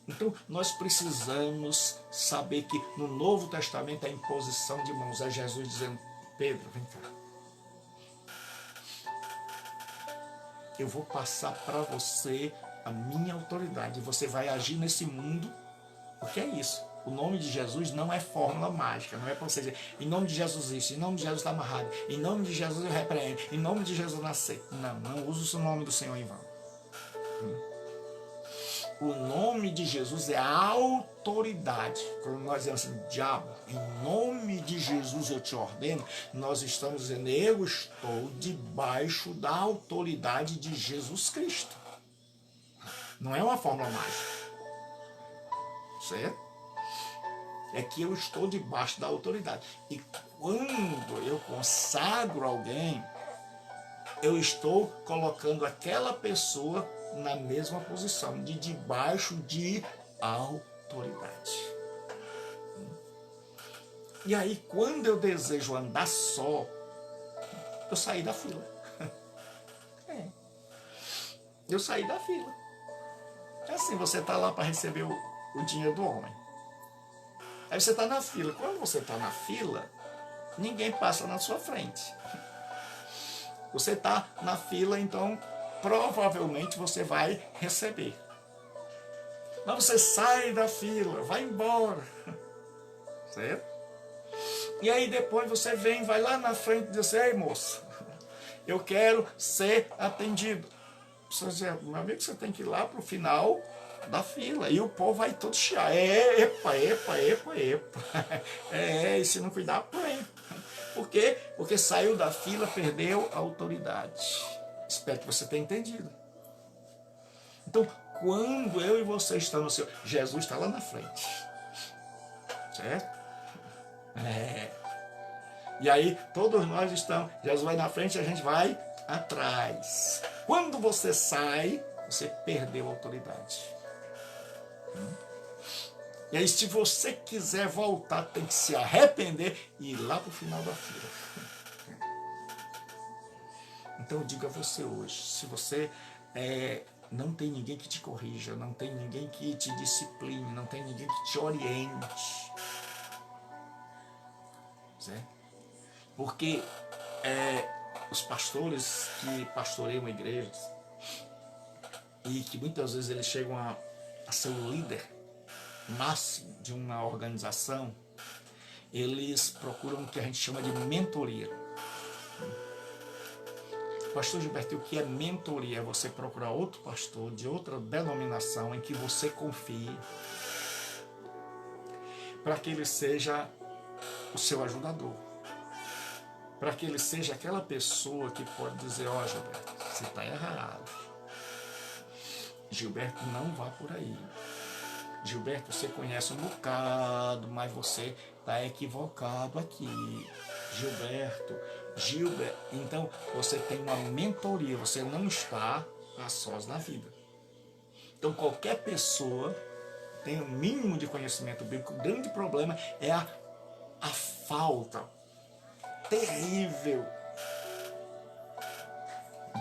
Então, nós precisamos saber que no Novo Testamento a imposição de mãos é Jesus dizendo, Pedro, vem cá. Eu vou passar para você a minha autoridade. Você vai agir nesse mundo, porque é isso. O nome de Jesus não é fórmula mágica, não é para você dizer, em nome de Jesus isso, em nome de Jesus está amarrado, em nome de Jesus eu repreendo, em nome de Jesus eu nasci. Não, não use o nome do Senhor em vão. O nome de Jesus é a autoridade. Quando nós dizemos assim, diabo, em nome de Jesus eu te ordeno, nós estamos dizendo, eu estou debaixo da autoridade de Jesus Cristo. Não é uma fórmula mágica. Certo? É que eu estou debaixo da autoridade. E quando eu consagro alguém, eu estou colocando aquela pessoa na mesma posição, de debaixo de autoridade. E aí, quando eu desejo andar só, eu saí da fila. Eu saí da fila. É assim, você está lá para receber o dinheiro do homem. Aí você está na fila. Quando você está na fila, ninguém passa na sua frente. Você está na fila, então provavelmente você vai receber. Mas você sai da fila, vai embora. Certo? E aí depois você vem, vai lá na frente e diz assim, ei moça, eu quero ser atendido. Você diz, meu amigo, você tem que ir lá para o final da fila. E o povo vai todo chiar. Epa. E se não cuidar, põe. Por quê? Porque saiu da fila, perdeu a autoridade. Espero que você tenha entendido. Então, quando eu e você estamos no Senhor, Jesus está lá na frente. Certo? E aí, todos nós estamos, Jesus vai na frente e a gente vai atrás. Quando você sai, você perdeu a autoridade. E aí, se você quiser voltar, tem que se arrepender e ir lá para o final da fila. Então eu digo a você hoje, se você não tem ninguém que te corrija, não tem ninguém que te discipline, não tem ninguém que te oriente, certo? Porque os pastores que pastoreiam igrejas e que muitas vezes eles chegam a ser o líder máximo de uma organização, eles procuram o que a gente chama de mentoria. Pastor Gilberto, o que é mentoria? É você procurar outro pastor de outra denominação em que você confie, para que ele seja o seu ajudador, para que ele seja aquela pessoa que pode dizer, ó, Gilberto, você está errado. Gilberto, não vá por aí. Gilberto, você conhece um bocado, mas você está equivocado aqui. Gilberto, então você tem uma mentoria, você não está a sós na vida. Então qualquer pessoa tem um mínimo de conhecimento bíblico, o grande problema é a falta terrível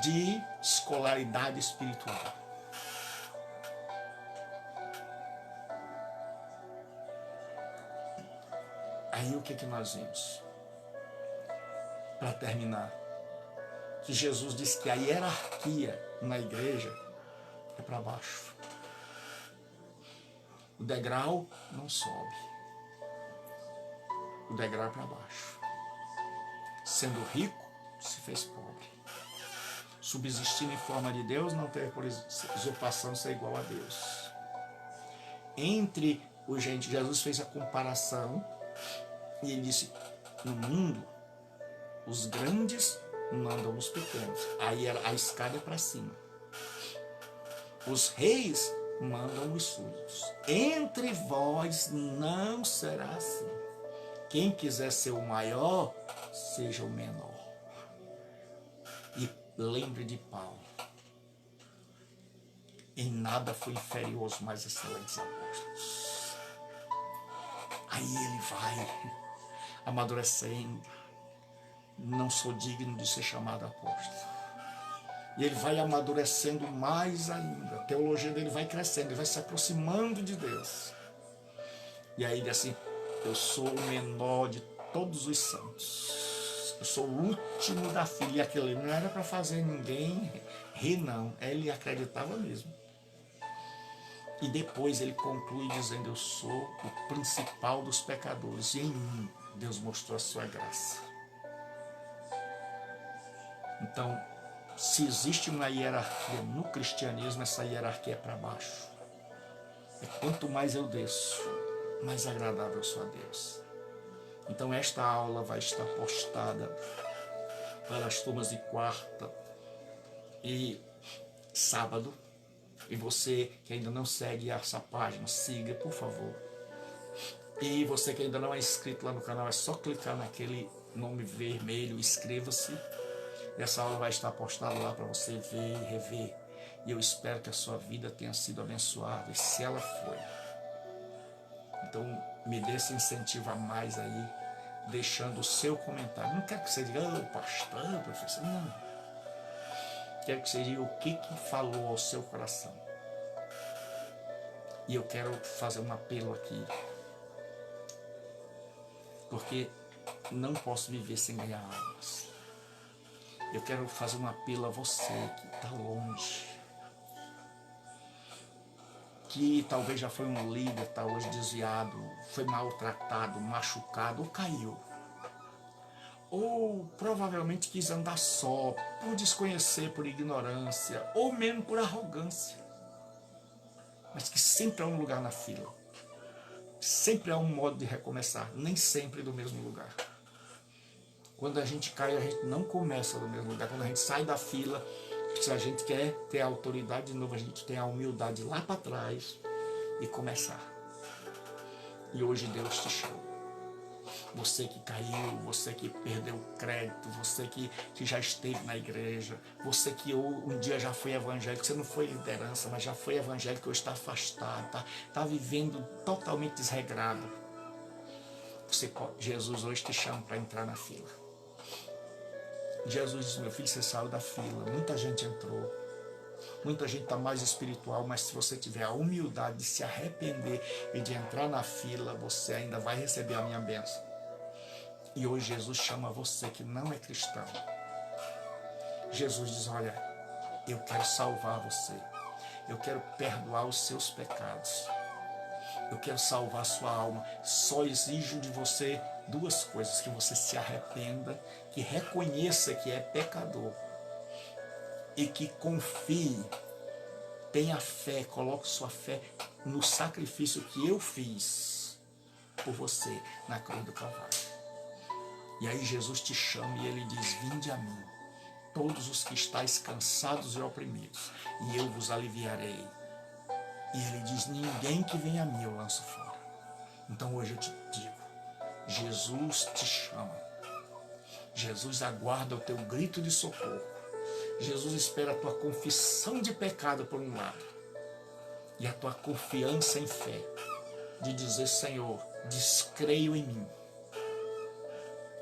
de escolaridade espiritual. Aí o que nós vimos? Para terminar, que Jesus disse que a hierarquia na igreja é para baixo. O degrau não sobe. O degrau é para baixo. Sendo rico, se fez pobre. Subsistindo em forma de Deus, não teve por usurpação ser igual a Deus. Entre o gente, Jesus fez a comparação e ele disse, no mundo, os grandes mandam os pequenos. Aí a escada é para cima. Os reis mandam os súditos. Entre vós não será assim. Quem quiser ser o maior, seja o menor. E lembre de Paulo. Em nada foi inferior aos mais excelentes apóstolos. Aí ele vai amadurecendo. Não sou digno de ser chamado apóstolo. E ele vai amadurecendo mais ainda. A teologia dele vai crescendo, ele vai se aproximando de Deus. E aí ele diz assim, eu sou o menor de todos os santos. Eu sou o último da fila. E aquilo não era para fazer ninguém rir, não. Ele acreditava mesmo. E depois ele conclui dizendo, eu sou o principal dos pecadores. E em mim Deus mostrou a sua graça. Então, se existe uma hierarquia no cristianismo, essa hierarquia é para baixo. É quanto mais eu desço, mais agradável eu sou a Deus. Então esta aula vai estar postada para as turmas de quarta e sábado. E você que ainda não segue essa página, siga, por favor. E você que ainda não é inscrito lá no canal, é só clicar naquele nome vermelho, inscreva-se. Essa aula vai estar postada lá para você ver e rever. E eu espero que a sua vida tenha sido abençoada. E se ela foi, então me dê esse incentivo a mais aí, deixando o seu comentário. Não quero que você diga, pastor, professor. Não. Quero que você diga o que falou ao seu coração. E eu quero fazer um apelo aqui. Porque não posso viver sem ganhar almas. Eu quero fazer um apelo a você que está longe, que talvez já foi um líder, está hoje desviado, foi maltratado, machucado ou caiu. Ou provavelmente quis andar só, por desconhecer, por ignorância, ou mesmo por arrogância. Mas que sempre há um lugar na fila. Sempre há um modo de recomeçar, nem sempre do mesmo lugar. Quando a gente cai, a gente não começa do mesmo lugar. Quando a gente sai da fila, se a gente quer ter a autoridade de novo, a gente tem a humildade lá para trás e começar. E hoje Deus te chama. Você que caiu, você que perdeu o crédito, você que já esteve na igreja, você que um dia já foi evangélico, você não foi liderança, mas já foi evangélico, hoje está afastado, está vivendo totalmente desregrado. Jesus hoje te chama para entrar na fila. Jesus disse, meu filho, você saiu da fila, muita gente entrou, muita gente está mais espiritual, mas se você tiver a humildade de se arrepender e de entrar na fila, você ainda vai receber a minha bênção. E hoje Jesus chama você que não é cristão. Jesus diz, olha, eu quero salvar você, eu quero perdoar os seus pecados, eu quero salvar a sua alma. Só exijo de você duas coisas, que você se arrependa, que reconheça que é pecador e que confie, tenha fé, coloque sua fé no sacrifício que eu fiz por você na cruz do Calvário. E aí Jesus te chama e ele diz, vinde a mim, todos os que estáis cansados e oprimidos, e eu vos aliviarei. E ele diz, ninguém que vem a mim eu lanço fora. Então hoje eu te digo, Jesus te chama. Jesus aguarda o teu grito de socorro. Jesus espera a tua confissão de pecado por um lado e a tua confiança em fé de dizer, Senhor, descreio em mim.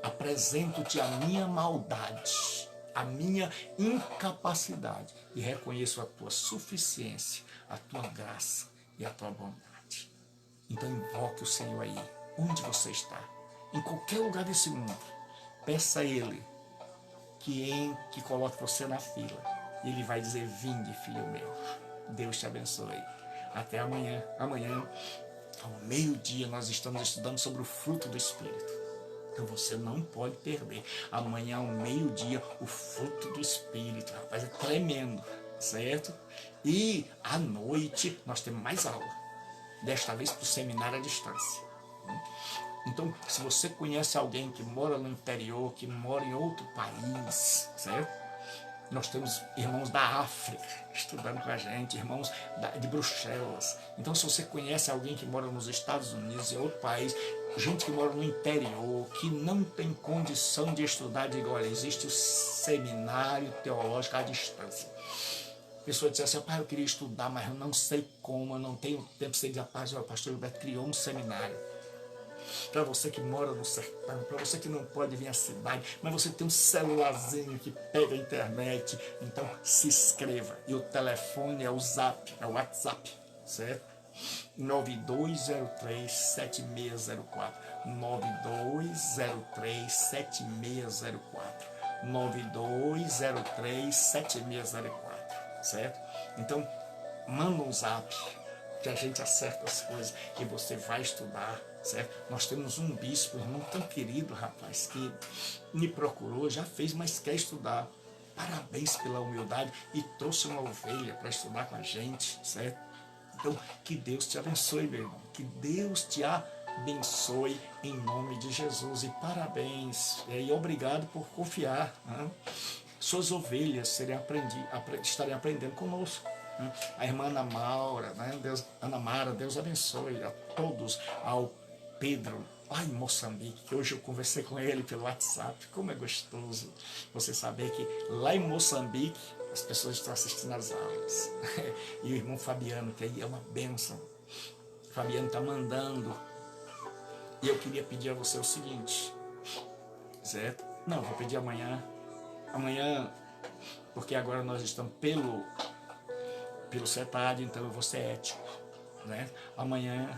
Apresento-te a minha maldade, a minha incapacidade e reconheço a tua suficiência, a tua graça e a tua bondade. Então invoque o Senhor aí, onde você está, em qualquer lugar desse mundo. Peça a Ele que coloque você na fila. E Ele vai dizer, vinde, filho meu. Deus te abençoe. Até amanhã. Amanhã Ao meio-dia nós estamos estudando sobre o fruto do Espírito. Então você não pode perder. Amanhã ao meio-dia, o fruto do Espírito, rapaz, é tremendo, certo? E à noite nós temos mais aula. Desta vez para o seminário à distância. Então, se você conhece alguém que mora no interior, que mora em outro país, certo? Nós temos irmãos da África estudando com a gente, irmãos de Bruxelas. Então, se você conhece alguém que mora nos Estados Unidos, em outro país, gente que mora no interior, que não tem condição de estudar, diga, olha, existe o seminário teológico à distância. A pessoa diz assim, pai, eu queria estudar, mas eu não sei como, eu não tenho tempo. Você diz, rapaz, o pastor Gilberto criou um seminário. Para você que mora no sertão, para você que não pode vir à cidade, mas você tem um celularzinho que pega a internet, então se inscreva. E o telefone é o Zap, é o WhatsApp, certo? 9203-7604, 9203-7604, 9203-7604, certo? Então, manda um Zap, que a gente acerta as coisas e você vai estudar, certo? Nós temos um bispo, um irmão tão querido, rapaz, que me procurou, já fez, mas quer estudar. Parabéns pela humildade e trouxe uma ovelha para estudar com a gente, certo? Então, que Deus te abençoe, meu irmão. Que Deus te abençoe em nome de Jesus. E parabéns. E obrigado por confiar. Né? Suas ovelhas estarem aprendendo conosco. Né? A irmã Ana Maura, né? Ana Mara, Deus abençoe a todos. Ao Pedro, lá em Moçambique, que hoje eu conversei com ele pelo WhatsApp. Como é gostoso você saber que lá em Moçambique as pessoas estão assistindo às aulas. E o irmão Fabiano, que aí é uma bênção. O Fabiano está mandando. E eu queria pedir a você o seguinte, certo? Não, vou pedir amanhã. Amanhã, porque agora nós estamos pelo CEPAD, então eu vou ser ético, né? Amanhã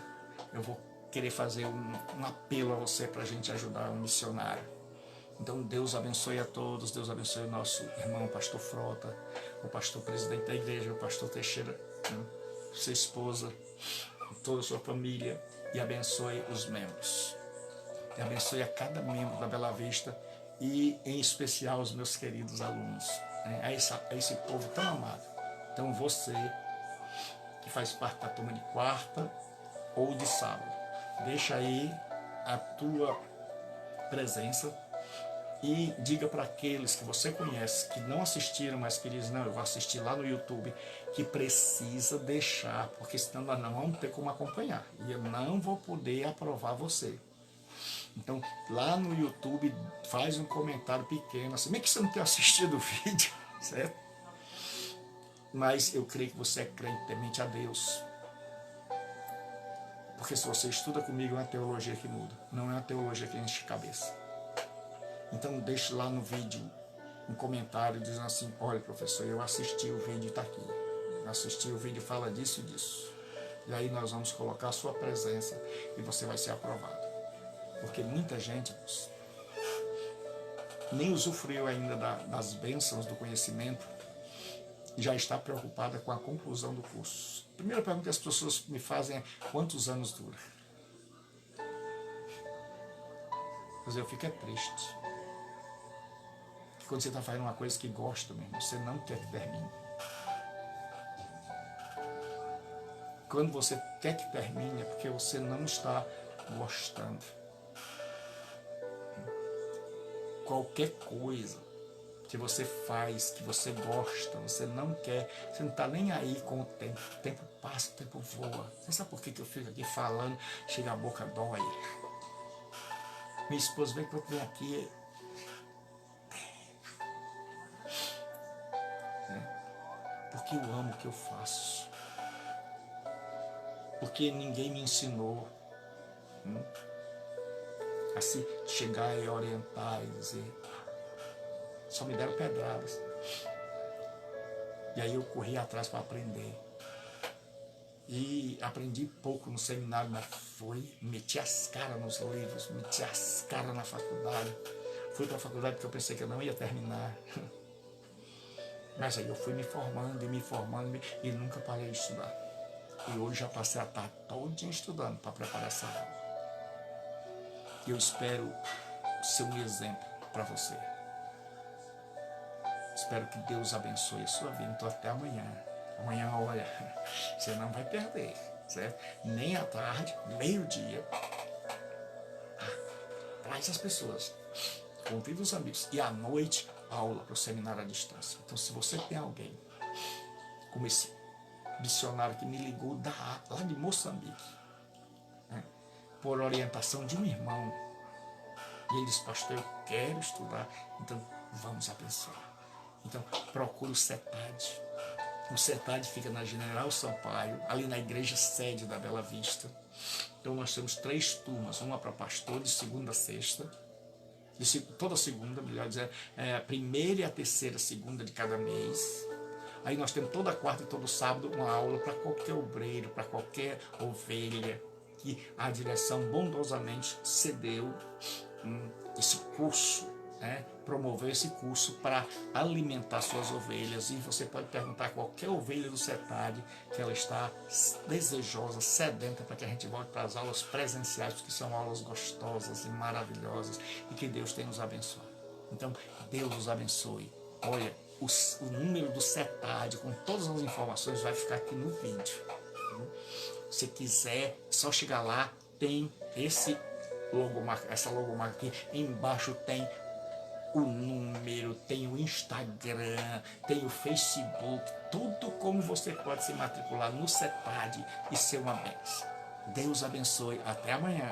eu vou querer fazer um apelo a você para a gente ajudar um missionário. Então Deus abençoe a todos, Deus abençoe o nosso irmão pastor Frota, o pastor presidente da igreja, o pastor Teixeira, né? Sua esposa, toda a sua família, e abençoe os membros. E abençoe a cada membro da Bela Vista e em especial os meus queridos alunos, né? a esse povo tão amado. Então você que faz parte da turma de quarta ou de sábado, deixa aí a tua presença e diga para aqueles que você conhece, que não assistiram, mas que dizem, não, eu vou assistir lá no YouTube, que precisa deixar, porque senão nós não vamos ter como acompanhar. E eu não vou poder aprovar você. Então, lá no YouTube, faz um comentário pequeno, assim, meio que você não tem assistido o vídeo, certo? Mas eu creio que você é crente, temente a Deus. Porque se você estuda comigo, é uma teologia que muda, não é uma teologia que enche a cabeça. Então deixe lá no vídeo um comentário dizendo assim, olha professor, eu assisti o vídeo, está aqui. Eu assisti o vídeo, fala disso e disso. E aí nós vamos colocar a sua presença e você vai ser aprovado. Porque muita gente nem usufruiu ainda das bênçãos do conhecimento e já está preocupada com a conclusão do curso. A primeira pergunta que as pessoas me fazem é, quantos anos dura? Mas eu fico triste. Quando você está fazendo uma coisa que gosta mesmo, você não quer que termine. Quando você quer que termine é porque você não está gostando. Qualquer coisa que você faz, que você gosta, você não quer, você não está nem aí com o tempo. O tempo passa, o tempo voa. Você sabe por que eu fico aqui falando, chega a boca dói? Minha esposa vem que eu venho aqui... Porque eu amo o que eu faço. Porque ninguém me ensinou a se chegar e orientar e dizer. Só me deram pedradas. E aí eu corri atrás para aprender. E aprendi pouco no seminário, mas meti as caras nos livros, meti as caras na faculdade. Fui para a faculdade porque eu pensei que eu não ia terminar. Mas aí eu fui me formando e nunca parei de estudar. E hoje já passei a tarde todinha estudando para preparar essa aula. E eu espero ser um exemplo para você. Espero que Deus abençoe a sua vida. Então até amanhã. Amanhã, olha, você não vai perder, certo? Nem à tarde, meio-dia. Traz as pessoas, convida os amigos. E à noite, aula para o seminário à distância. Então se você tem alguém, como esse missionário que me ligou lá de Moçambique, né, por orientação de um irmão, e ele disse, pastor, eu quero estudar, então vamos abençoar. Então procure o CETAD. O CETAD fica na General Sampaio, ali na igreja sede da Bela Vista. Então nós temos 3 turmas, uma para pastor de segunda a sexta, toda segunda, melhor dizer, a primeira e a terceira segunda de cada mês. Aí nós temos toda quarta e todo sábado uma aula para qualquer obreiro, para qualquer ovelha, que a direção bondosamente cedeu esse curso, né? Promoveu esse curso para alimentar suas ovelhas. E você pode perguntar a qualquer ovelha do CETAD que ela está desejosa, sedenta para que a gente volte para as aulas presenciais, porque são aulas gostosas e maravilhosas, e que Deus tenha nos abençoado. Então, Deus os abençoe. Olha, o número do CETAD com todas as informações vai ficar aqui no vídeo. Se quiser, é só chegar lá, tem essa logomarca aqui, embaixo tem o número, tem o Instagram, tem o Facebook, tudo como você pode se matricular no CETAD e ser uma bênção. Deus abençoe, até amanhã.